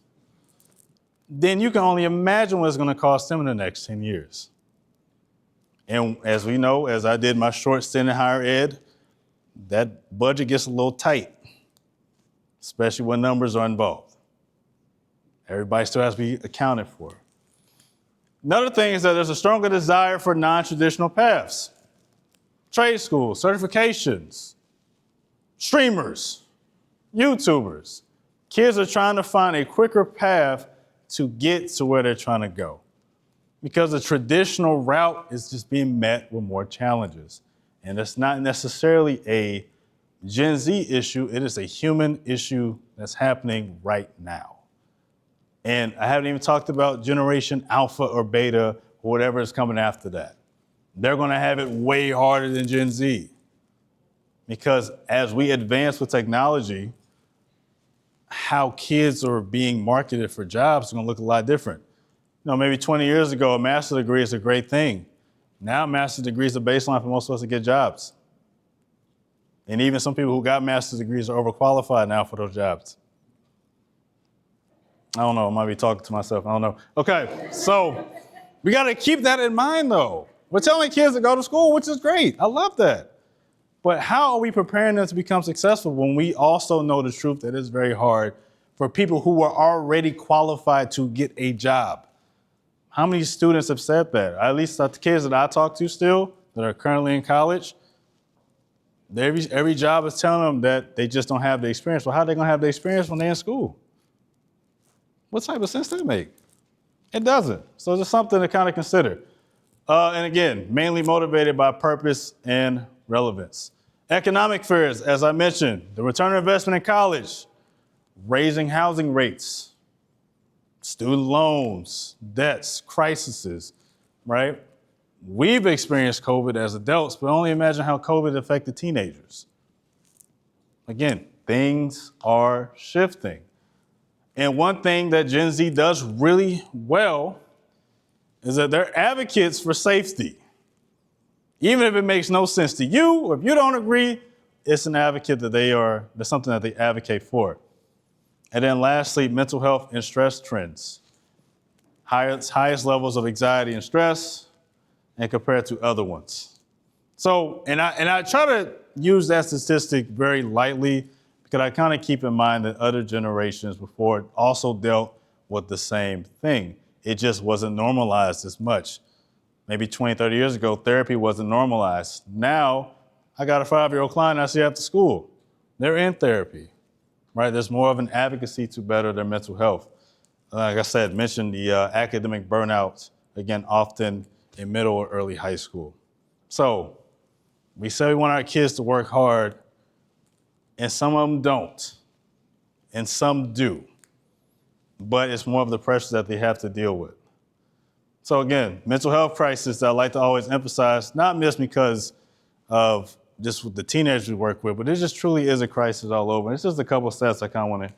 then you can only imagine what it's going to cost them in the next 10 years. And as we know, as I did my short stint in higher ed, that budget gets a little tight, especially when numbers are involved. Everybody still has to be accounted for. Another thing is that there's a stronger desire for non-traditional paths. Trade schools, certifications, streamers, YouTubers. Kids are trying to find a quicker path to get to where they're trying to go, because the traditional route is just being met with more challenges. And it's not necessarily a Gen Z issue, it is a human issue that's happening right now. And I haven't even talked about Generation Alpha or Beta or whatever is coming after that. They're going to have it way harder than Gen Z, because as we advance with technology, how kids are being marketed for jobs is going to look a lot different. You know, maybe 20 years ago, a master's degree is a great thing. Now, master's degrees are baseline for most of us to get jobs. And even some people who got master's degrees are overqualified now for those jobs. I don't know, I might be talking to myself, I don't know. Okay, so we got to keep that in mind, though. We're telling kids to go to school, which is great. I love that. But how are we preparing them to become successful when we also know the truth that it's very hard for people who are already qualified to get a job? How many students have said that? At least the kids that I talk to still, that are currently in college, every job is telling them that they just don't have the experience. Well, how are they going to have the experience when they're in school? What type of sense does that make? It doesn't. So it's just something to kind of consider. And again, mainly motivated by purpose and relevance. Economic fears, as I mentioned, the return on investment in college, raising housing rates, student loans, debts, crises, right? We've experienced COVID as adults, but only imagine how COVID affected teenagers. Again, things are shifting. And one thing that Gen Z does really well is that they're advocates for safety. Even if it makes no sense to you, or if you don't agree, it's an advocate that that's something that they advocate for. And then lastly, mental health and stress trends. Highest levels of anxiety and stress, and compared to other ones. So, and I try to use that statistic very lightly because I kind of keep in mind that other generations before it also dealt with the same thing. It just wasn't normalized as much. Maybe 20, 30 years ago, therapy wasn't normalized. Now, I got a 5-year-old client I see after school. They're in therapy, right? There's more of an advocacy to better their mental health. Like I said, mentioned the academic burnout, again, often in middle or early high school. So we say we want our kids to work hard, and some of them don't, and some do. But it's more of the pressures that they have to deal with. So again, mental health crisis that I like to always emphasize, not just because of just with the teenagers we work with, but it just truly is a crisis all over. And it's just a couple of stats I want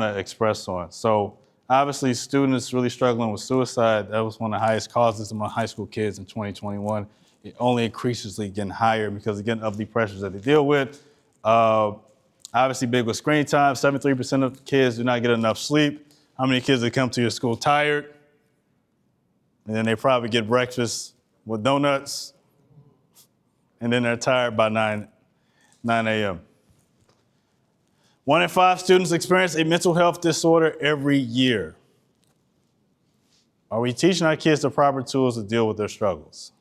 to express on. So obviously students really struggling with suicide. That was one of the highest causes among high school kids in 2021. It only increasingly getting higher because, again, of the pressures that they deal with. Obviously big with screen time. 73% of kids do not get enough sleep. How many kids that come to your school tired? And then they probably get breakfast with donuts. And then they're tired by 9 a.m. 1 in 5 students experience a mental health disorder every year. Are we teaching our kids the proper tools to deal with their struggles?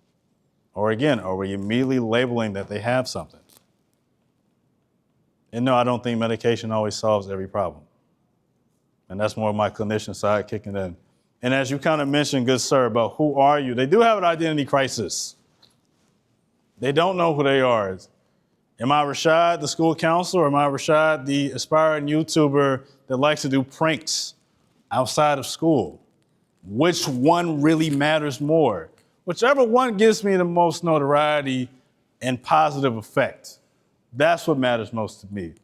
Or again, are we immediately labeling that they have something? And no, I don't think medication always solves every problem. And that's more of my clinician side kicking in. And as you kind of mentioned, good sir, about who are you, they do have an identity crisis. They don't know who they are. Am I Rashad, the school counselor, or am I Rashad, the aspiring YouTuber that likes to do pranks outside of school? Which one really matters more? Whichever one gives me the most notoriety and positive effect. That's what matters most to me.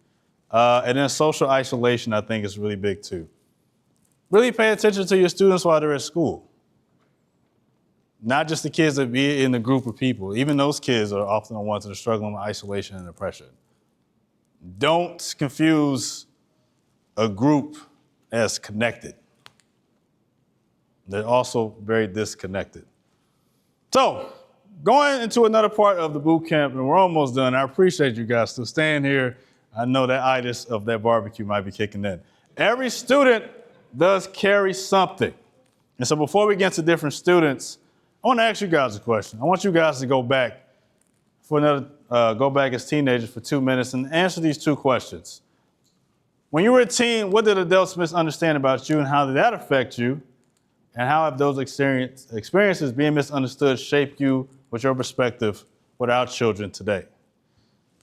And then social isolation, I think, is really big too. Really pay attention to your students while they're at school. Not just the kids that be in the group of people. Even those kids are often the ones that are struggling with isolation and depression. Don't confuse a group as connected. They're also very disconnected. So, going into another part of the boot camp, and we're almost done. I appreciate you guys still staying here. I know that itis of that barbecue might be kicking in. Every student does carry something. And so before we get to different students, I want to ask you guys a question. I want you guys to go back as teenagers for 2 minutes and answer these 2 questions. When you were a teen, what did adults misunderstand about you and how did that affect you? And how have those experiences being misunderstood shaped you with your perspective with our children today?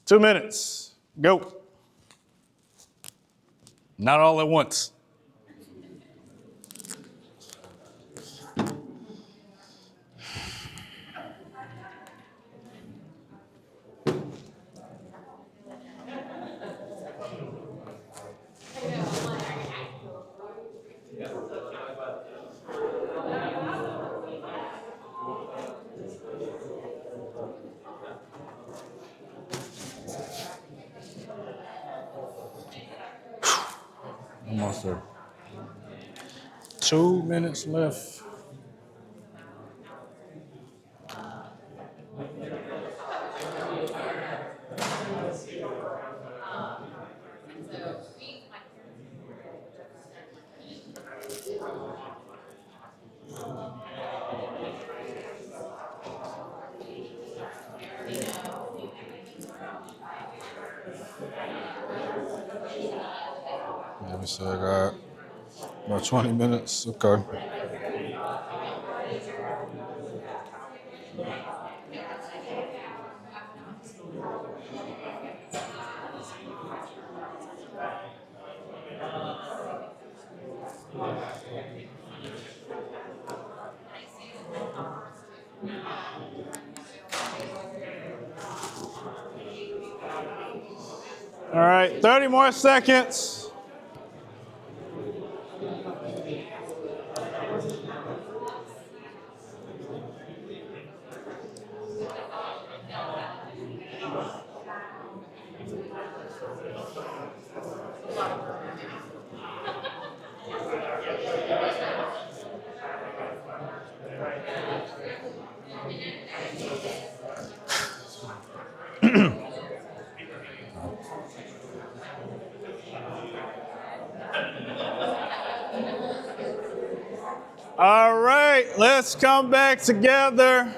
2 minutes, go. Not all at once. Almost there. 2 minutes left. Let me see, I got about 20 minutes. Okay. All right, 30 more seconds. All right, let's come back together.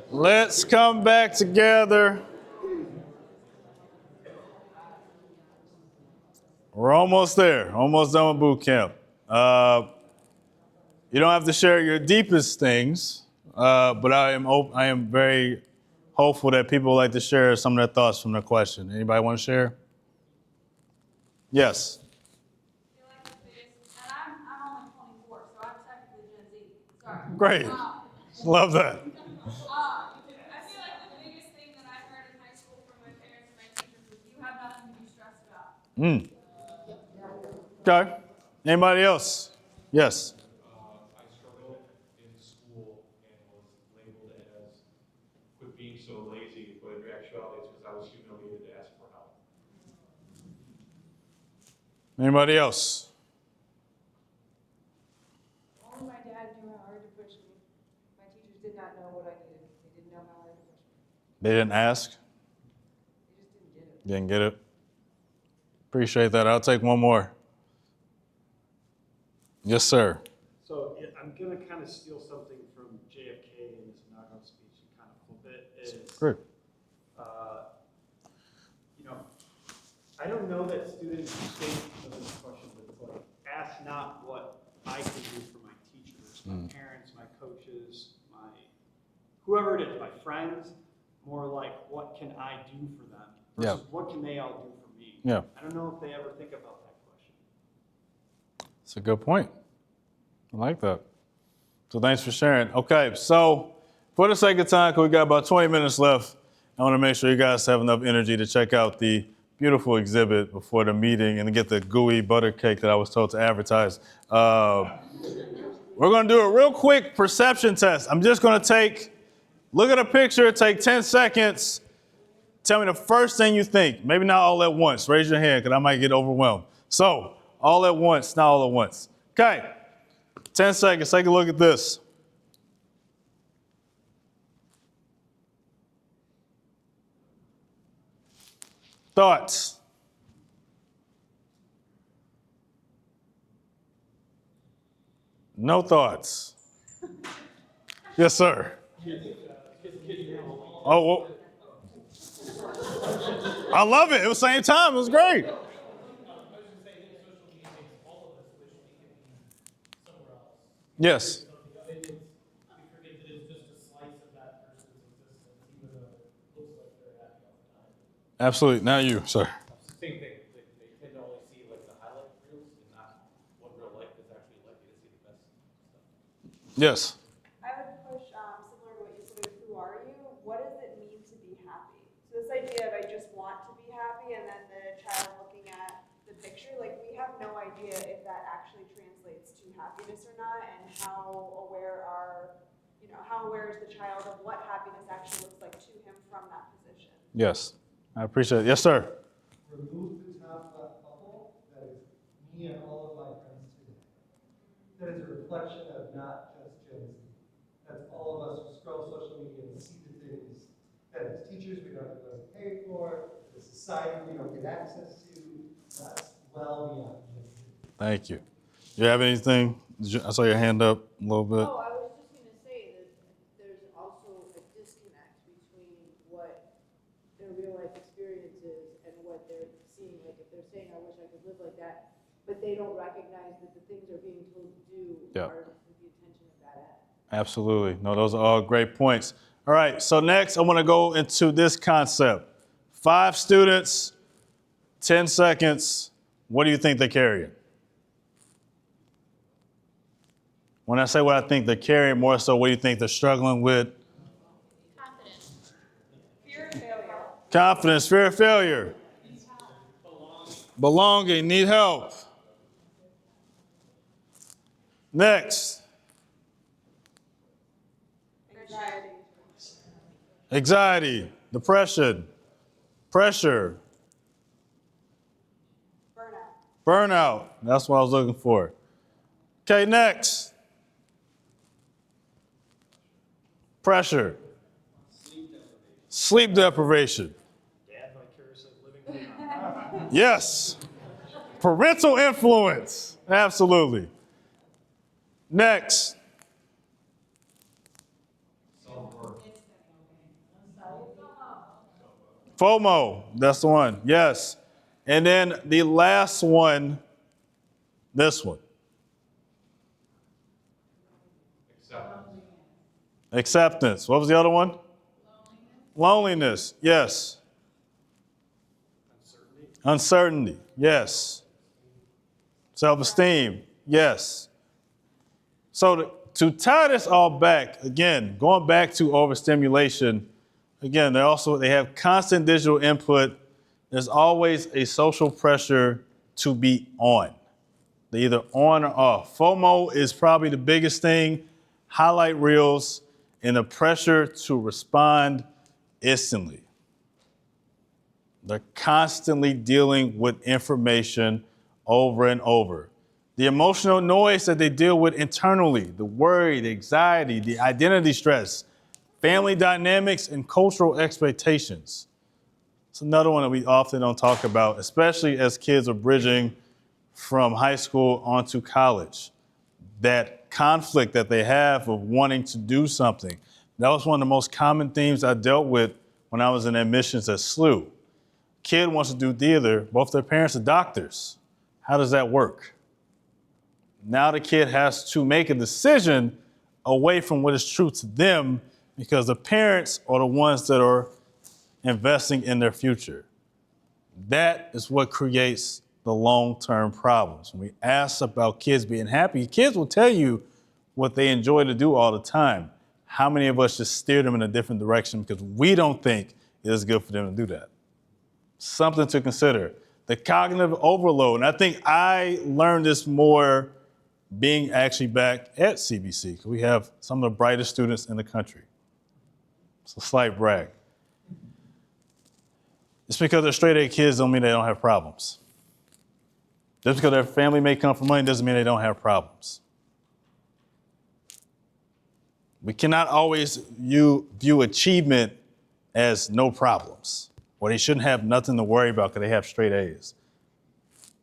Let's come back together. We're almost there, almost done with boot camp. You don't have to share your deepest things, but I am very hopeful that people would like to share some of their thoughts from their question. Anybody want to share? Yes. I feel like the biggest, and I'm only 24, so I'm technically Gen Z. Sorry. Great. Love that. I feel like the biggest thing that I heard in high school from my parents and my teachers was you have nothing to be stressed about. Okay. Anybody else? Yes. I struggled in school and was labeled as quit being so lazy, but in actuality it's because I was humiliated to ask for help. Anybody else? Only my dad knew how hard to push me. My teachers did not know what I needed. They didn't know how hard to push me. They didn't ask? They just didn't get it. Didn't get it? Appreciate that. I'll take one more. Yes, sir. So yeah, I'm gonna kind of steal something from JFK in his inaugural speech and kind of flip it. Great. You know, I don't know that students think of this question, but it's like, ask not what I can do for my teachers, my parents, my coaches, my whoever it is, my friends. More like, what can I do for them versus what can they all do for me? Yeah. I don't know if they ever think about that question. That's a good point. I like that. So thanks for sharing. Okay, so for the sake of time, because we got about 20 minutes left, I want to make sure you guys have enough energy to check out the beautiful exhibit before the meeting and to get the gooey butter cake that I was told to advertise. We're going to do a real quick perception test. I'm just going to look at a picture, take 10 seconds. Tell me the first thing you think. Maybe not all at once. Raise your hand because I might get overwhelmed. So, all at once, not all at once. Okay, 10 seconds. Take a look at this. Thoughts? No thoughts? Yes, sir. Oh, well. I love it. It was the same time. It was great. Yes. Absolutely. Now you, sir. Same thing. They tend to only see like the highlight reels and not what real life is actually like. They see the best stuff. Yes. I would push similar to what you said with who are you? What does it mean to be happy? So this idea of I just want to be happy and then the child looking at the picture, like we have no idea if that actually translates to happiness or not and how aware is the child of what happiness actually looks like to him from that position. Yes. I appreciate it. Yes, sir. Remove the top left bubble, that is me and all of my friends today. That is a reflection of not just Gen Z. That's all of us who scroll social media and see the things that as teachers we don't have to pay for, the society we don't get access to. That's well beyond Gen Z. Thank you. You have anything? I saw your hand up a little bit. Oh, I was just going to say that there's also a disconnect between what their real life experience is and what they're seeing. Like if they're saying, I wish I could live like that, but they don't recognize that the things they're being told to do are with the intention of that end. Absolutely. No, those are all great points. All right, so next I want to go into this concept. 5 students, 10 seconds. What do you think they're carrying? When I say what I think they're carrying, more so what do you think they're struggling with? Confidence. Fear of failure. Confidence, fear of failure. Belonging, need help. Next. Anxiety. Anxiety, depression, pressure, Burnout. burnout. That's what I was looking for. Okay, next. Pressure. Sleep deprivation. Dad vicariously living beyond. Yes. Parental influence. Absolutely. Next. Self-worth. FOMO. That's the one. Yes. And then the last one, this one. Acceptance. Acceptance. What was the other one? Loneliness. Yes. Uncertainty. Yes. Self-esteem. Yes. So to tie this all back, again, going back to overstimulation, again, they have constant digital input. There's always a social pressure to be on. They're either on or off. FOMO is probably the biggest thing. Highlight reels and the pressure to respond instantly. They're constantly dealing with information over and over. The emotional noise that they deal with internally, the worry, the anxiety, the identity stress, family dynamics, and cultural expectations. It's another one that we often don't talk about, especially as kids are bridging from high school onto college. That conflict that they have of wanting to do something. That was one of the most common themes I dealt with when I was in admissions at SLU. Kid wants to do theater, both their parents are doctors. How does that work? Now the kid has to make a decision away from what is true to them because the parents are the ones that are investing in their future. That is what creates the long-term problems. When we ask about kids being happy, kids will tell you what they enjoy to do all the time. How many of us just steer them in a different direction because we don't think it is good for them to do that? Something to consider. The cognitive overload, and I think I learned this more being actually back at CBC, because we have some of the brightest students in the country. It's a slight brag. Just because they're straight A kids don't mean they don't have problems. Just because their family may come from money doesn't mean they don't have problems. We cannot always view achievement as no problems, or they shouldn't have nothing to worry about because they have straight A's.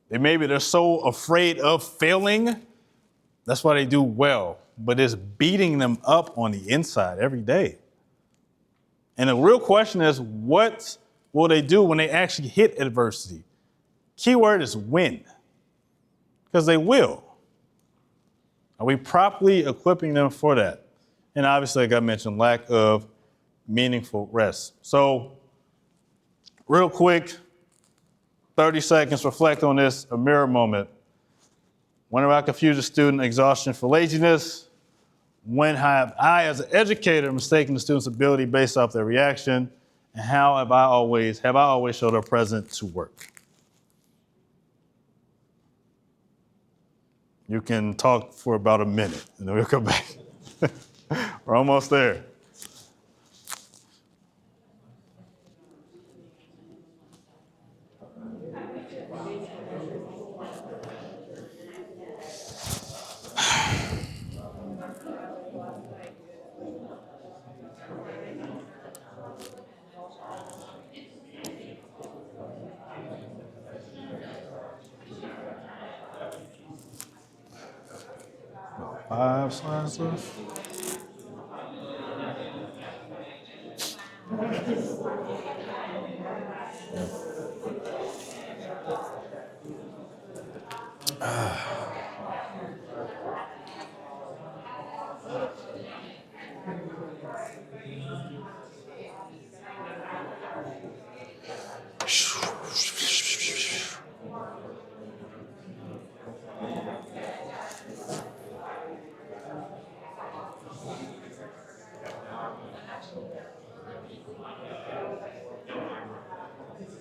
Maybe they're so afraid of failing, that's why they do well, but it's beating them up on the inside every day. And the real question is, what will they do when they actually hit adversity? Keyword is when, because they will. Are we properly equipping them for that? And obviously, like I mentioned, lack of meaningful rest. So real quick, 30 seconds, reflect on this, a mirror moment. When have I confused a student exhaustion for laziness? When have I, as an educator, mistaken the student's ability based off their reaction? And how have I always showed up present to work? You can talk for about a minute, and then we'll come back. We're almost there. About 5 slides left.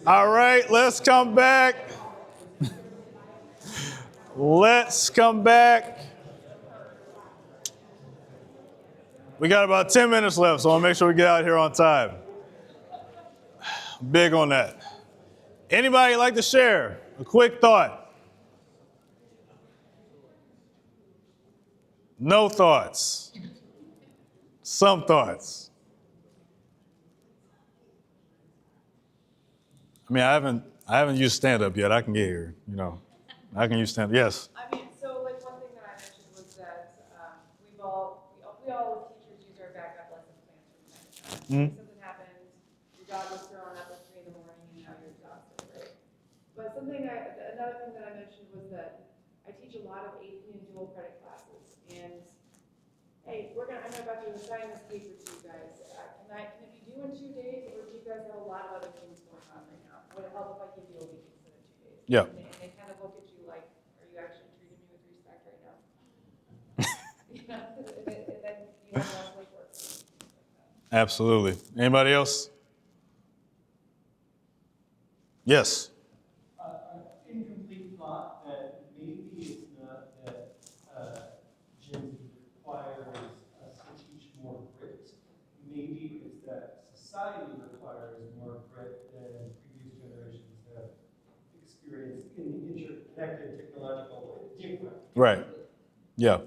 All right, let's come back. Let's come back. We got about 10 minutes left, so I want to make sure we get out here on time. Big on that. Anybody like to share a quick thought? No thoughts. Some thoughts. I mean, I haven't used stand-up yet. I can get here, you know. I can use stand-up. Yes. I mean, so like one thing that I mentioned was that we all as teachers use our backup lesson plans from time to time. Mhm. Something happens, your dog was thrown up at 3 in the morning, and now you're exhausted, right? But another thing that I mentioned was that I teach a lot of AP and dual credit classes, and hey, I'm about to assign this paper to you guys. Can it be due in 2 days, or do you guys have a lot of other things going on right now? Would it help if I give you a week instead of 2 days? Yeah. And they kind of look at you like, are you actually treating me with respect right now? Yeah, and then you have less legwork. Absolutely. Anybody else? Yes. Incomplete thought that maybe it's not that Gen Z requires us to teach more grit. Maybe it's that society requires more grit than previous generations have experienced in the interconnected technological way. Different. Right. Yeah.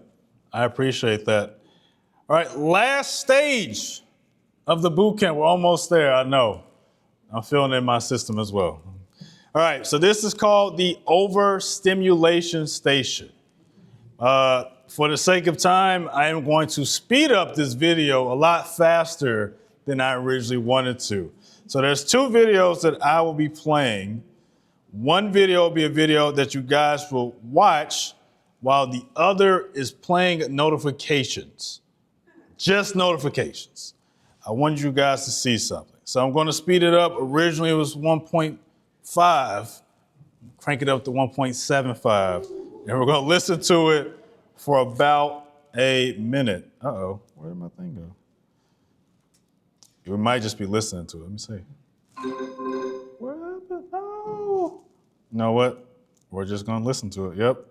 I appreciate that. All right. Last stage of the boot camp. We're almost there. I know. I'm feeling it in my system as well. All right. So this is called the overstimulation station. For the sake of time, I am going to speed up this video a lot faster than I originally wanted to. So there's 2 videos that I will be playing. One video will be a video that you guys will watch while the other is playing notifications. Just notifications. I wanted you guys to see something. So I'm going to speed it up. Originally it was 1.5. Crank it up to 1.75. And we're going to listen to it for about a minute. Uh-oh, where did my thing go? We might just be listening to it. Let me see. Where happened? No. You know what? We're just going to listen to it. Yep.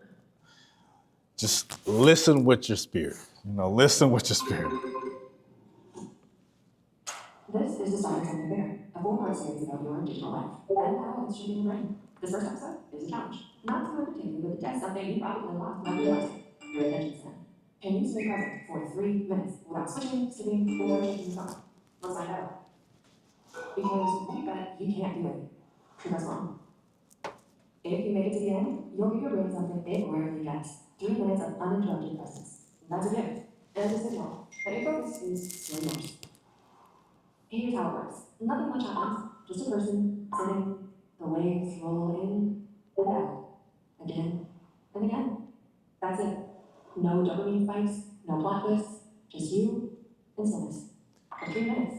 Just listen with your spirit. Listen with your spirit. This is the start of something bigger, a 4-part series about your digital life and how it's shaping your brain. This first episode is a challenge, not to entertain you with the depth something you probably lost without realizing, your attention span. Can you stay present for 3 minutes without switching, skipping, or checking your phone? Let's find out. Because we bet you can't do it. Because that's wrong. If you make it to the end, you'll give your brain something it rarely gets. 3 minutes of uninterrupted presence. That's a gift, and a signal that your focus is still yours. Here's how it works. Nothing much happens. Just a person sitting, the waves roll in and out, again and again. That's it. No dopamine spikes, no plot twists, just you and stillness. For 3 minutes.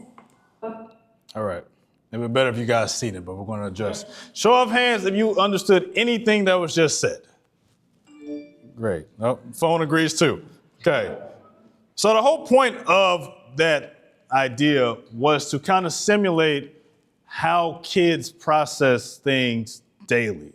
All right. It would be better if you guys seen it, but we're going to adjust. Show of hands if you understood anything that was just said. Great. Oh, phone agrees too. Okay. So the whole point of that idea was to kind of simulate how kids process things daily.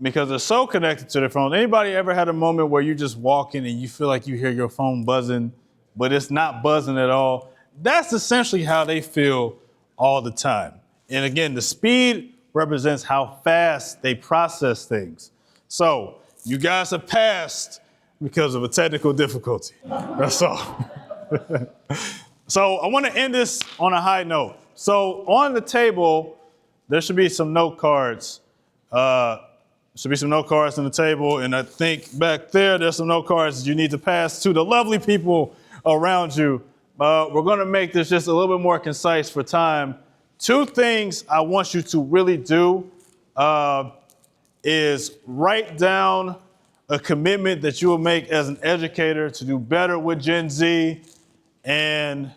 Because they're so connected to their phone. Anybody ever had a moment where you just walk in and you feel like you hear your phone buzzing, but it's not buzzing at all? That's essentially how they feel all the time. And again, the speed represents how fast they process things. So you guys have passed because of a technical difficulty. That's all. So I want to end this on a high note. So on the table, there should be some note cards. Should be some note cards on the table, and I think back there's some note cards that you need to pass to the lovely people around you. We're going to make this just a little bit more concise for time. 2 things I want you to really do is write down a commitment that you will make as an educator to do better with Gen Z, and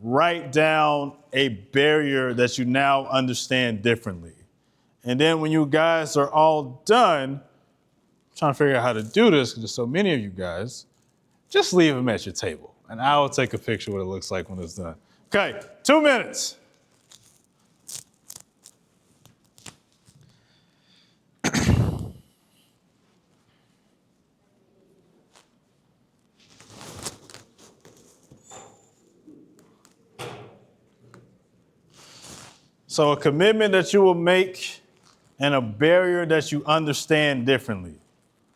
write down a barrier that you now understand differently. And then when you guys are all done, I'm trying to figure out how to do this because there's so many of you guys, just leave them at your table. And I will take a picture of what it looks like when it's done. Okay, 2 minutes. So a commitment that you will make and a barrier that you understand differently.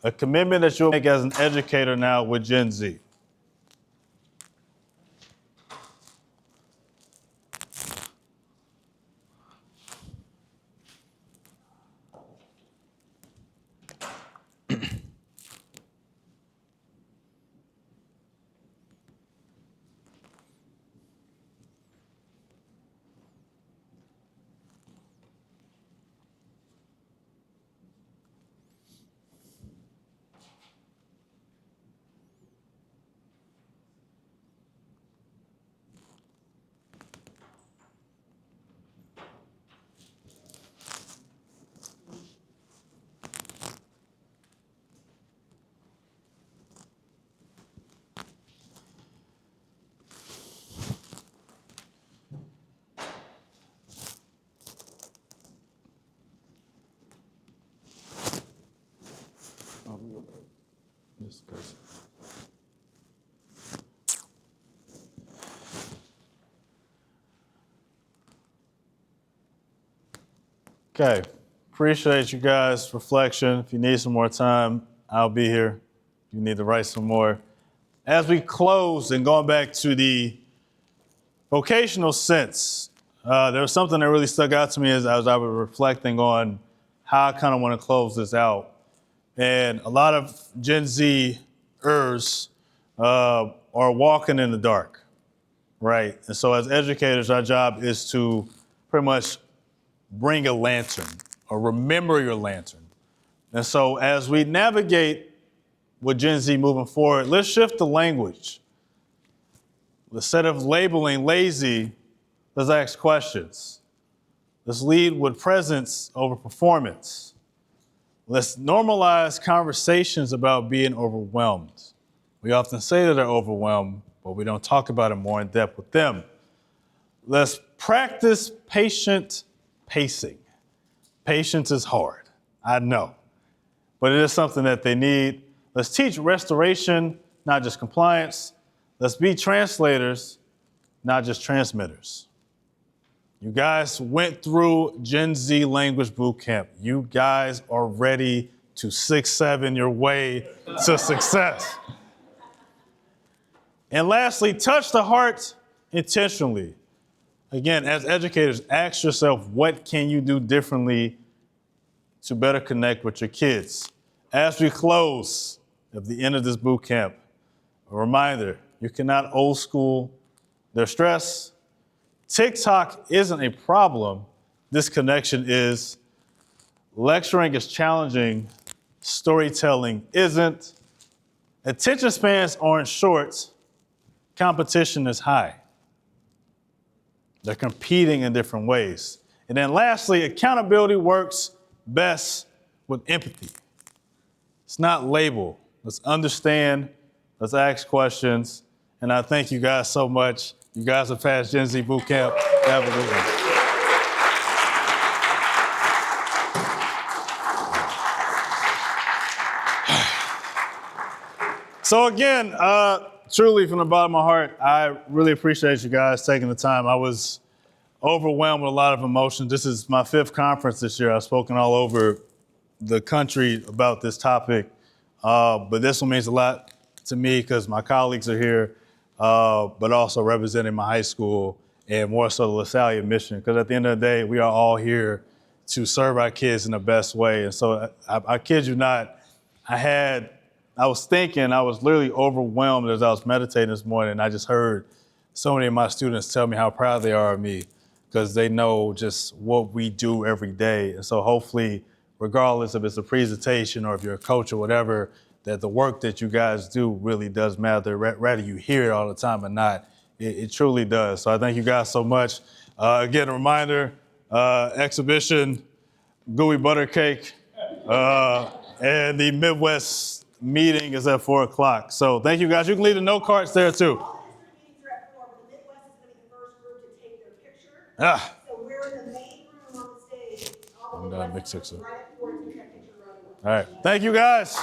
A commitment that you'll make as an educator now with Gen Z. Okay, appreciate you guys' reflection. If you need some more time, I'll be here. If you need to write some more. As we close and going back to the vocational sense, there was something that really stuck out to me as I was reflecting on how I kind of want to close this out. And a lot of Gen Z-ers are walking in the dark, right? And so as educators, our job is to pretty much bring a lantern or remember your lantern. And so as we navigate with Gen Z moving forward, let's shift the language. Instead of labeling lazy, let's ask questions. Let's lead with presence over performance. Let's normalize conversations about being overwhelmed. We often say that they're overwhelmed, but we don't talk about it more in depth with them. Let's practice patient pacing. Patience is hard, I know, but it is something that they need. Let's teach restoration, not just compliance. Let's be translators, not just transmitters. You guys went through Gen Z language boot camp. You guys are ready to 6-7 your way to success. And lastly, touch the heart intentionally. Again, as educators, ask yourself, what can you do differently to better connect with your kids? As we close at the end of this boot camp, a reminder, you cannot old school their stress. TikTok isn't a problem. Disconnection is. Lecturing is challenging. Storytelling isn't. Attention spans aren't short. Competition is high. They're competing in different ways. And then lastly, accountability works best with empathy. It's not label. Let's understand. Let's ask questions. And I thank you guys so much. You guys have passed Gen Z Boot Camp. Have a good one. So again, truly from the bottom of my heart, I really appreciate you guys taking the time. I was overwhelmed with a lot of emotion. This is my 5th conference this year. I've spoken all over the country about this topic, but this one means a lot to me because my colleagues are here, but also representing my high school and more so the Lasallian mission, because at the end of the day, we are all here to serve our kids in the best way. And so I kid you not, I was literally overwhelmed as I was meditating this morning, and I just heard so many of my students tell me how proud they are of me because they know just what we do every day. And so hopefully, regardless if it's a presentation or if you're a coach or whatever, that the work that you guys do really does matter, rather you hear it all the time or not. It truly does. So I thank you guys so much. Again, a reminder, exhibition, gooey butter cake, and the Midwest meeting is at 4 o'clock. So thank you guys. You can leave the note cards there too. All district meetings are at 4, but the Midwest is going to be the first group to take their picture. So we're in the main room on the stage. All the Midwest is right at 4 to take that picture right away. All right. Thank you guys.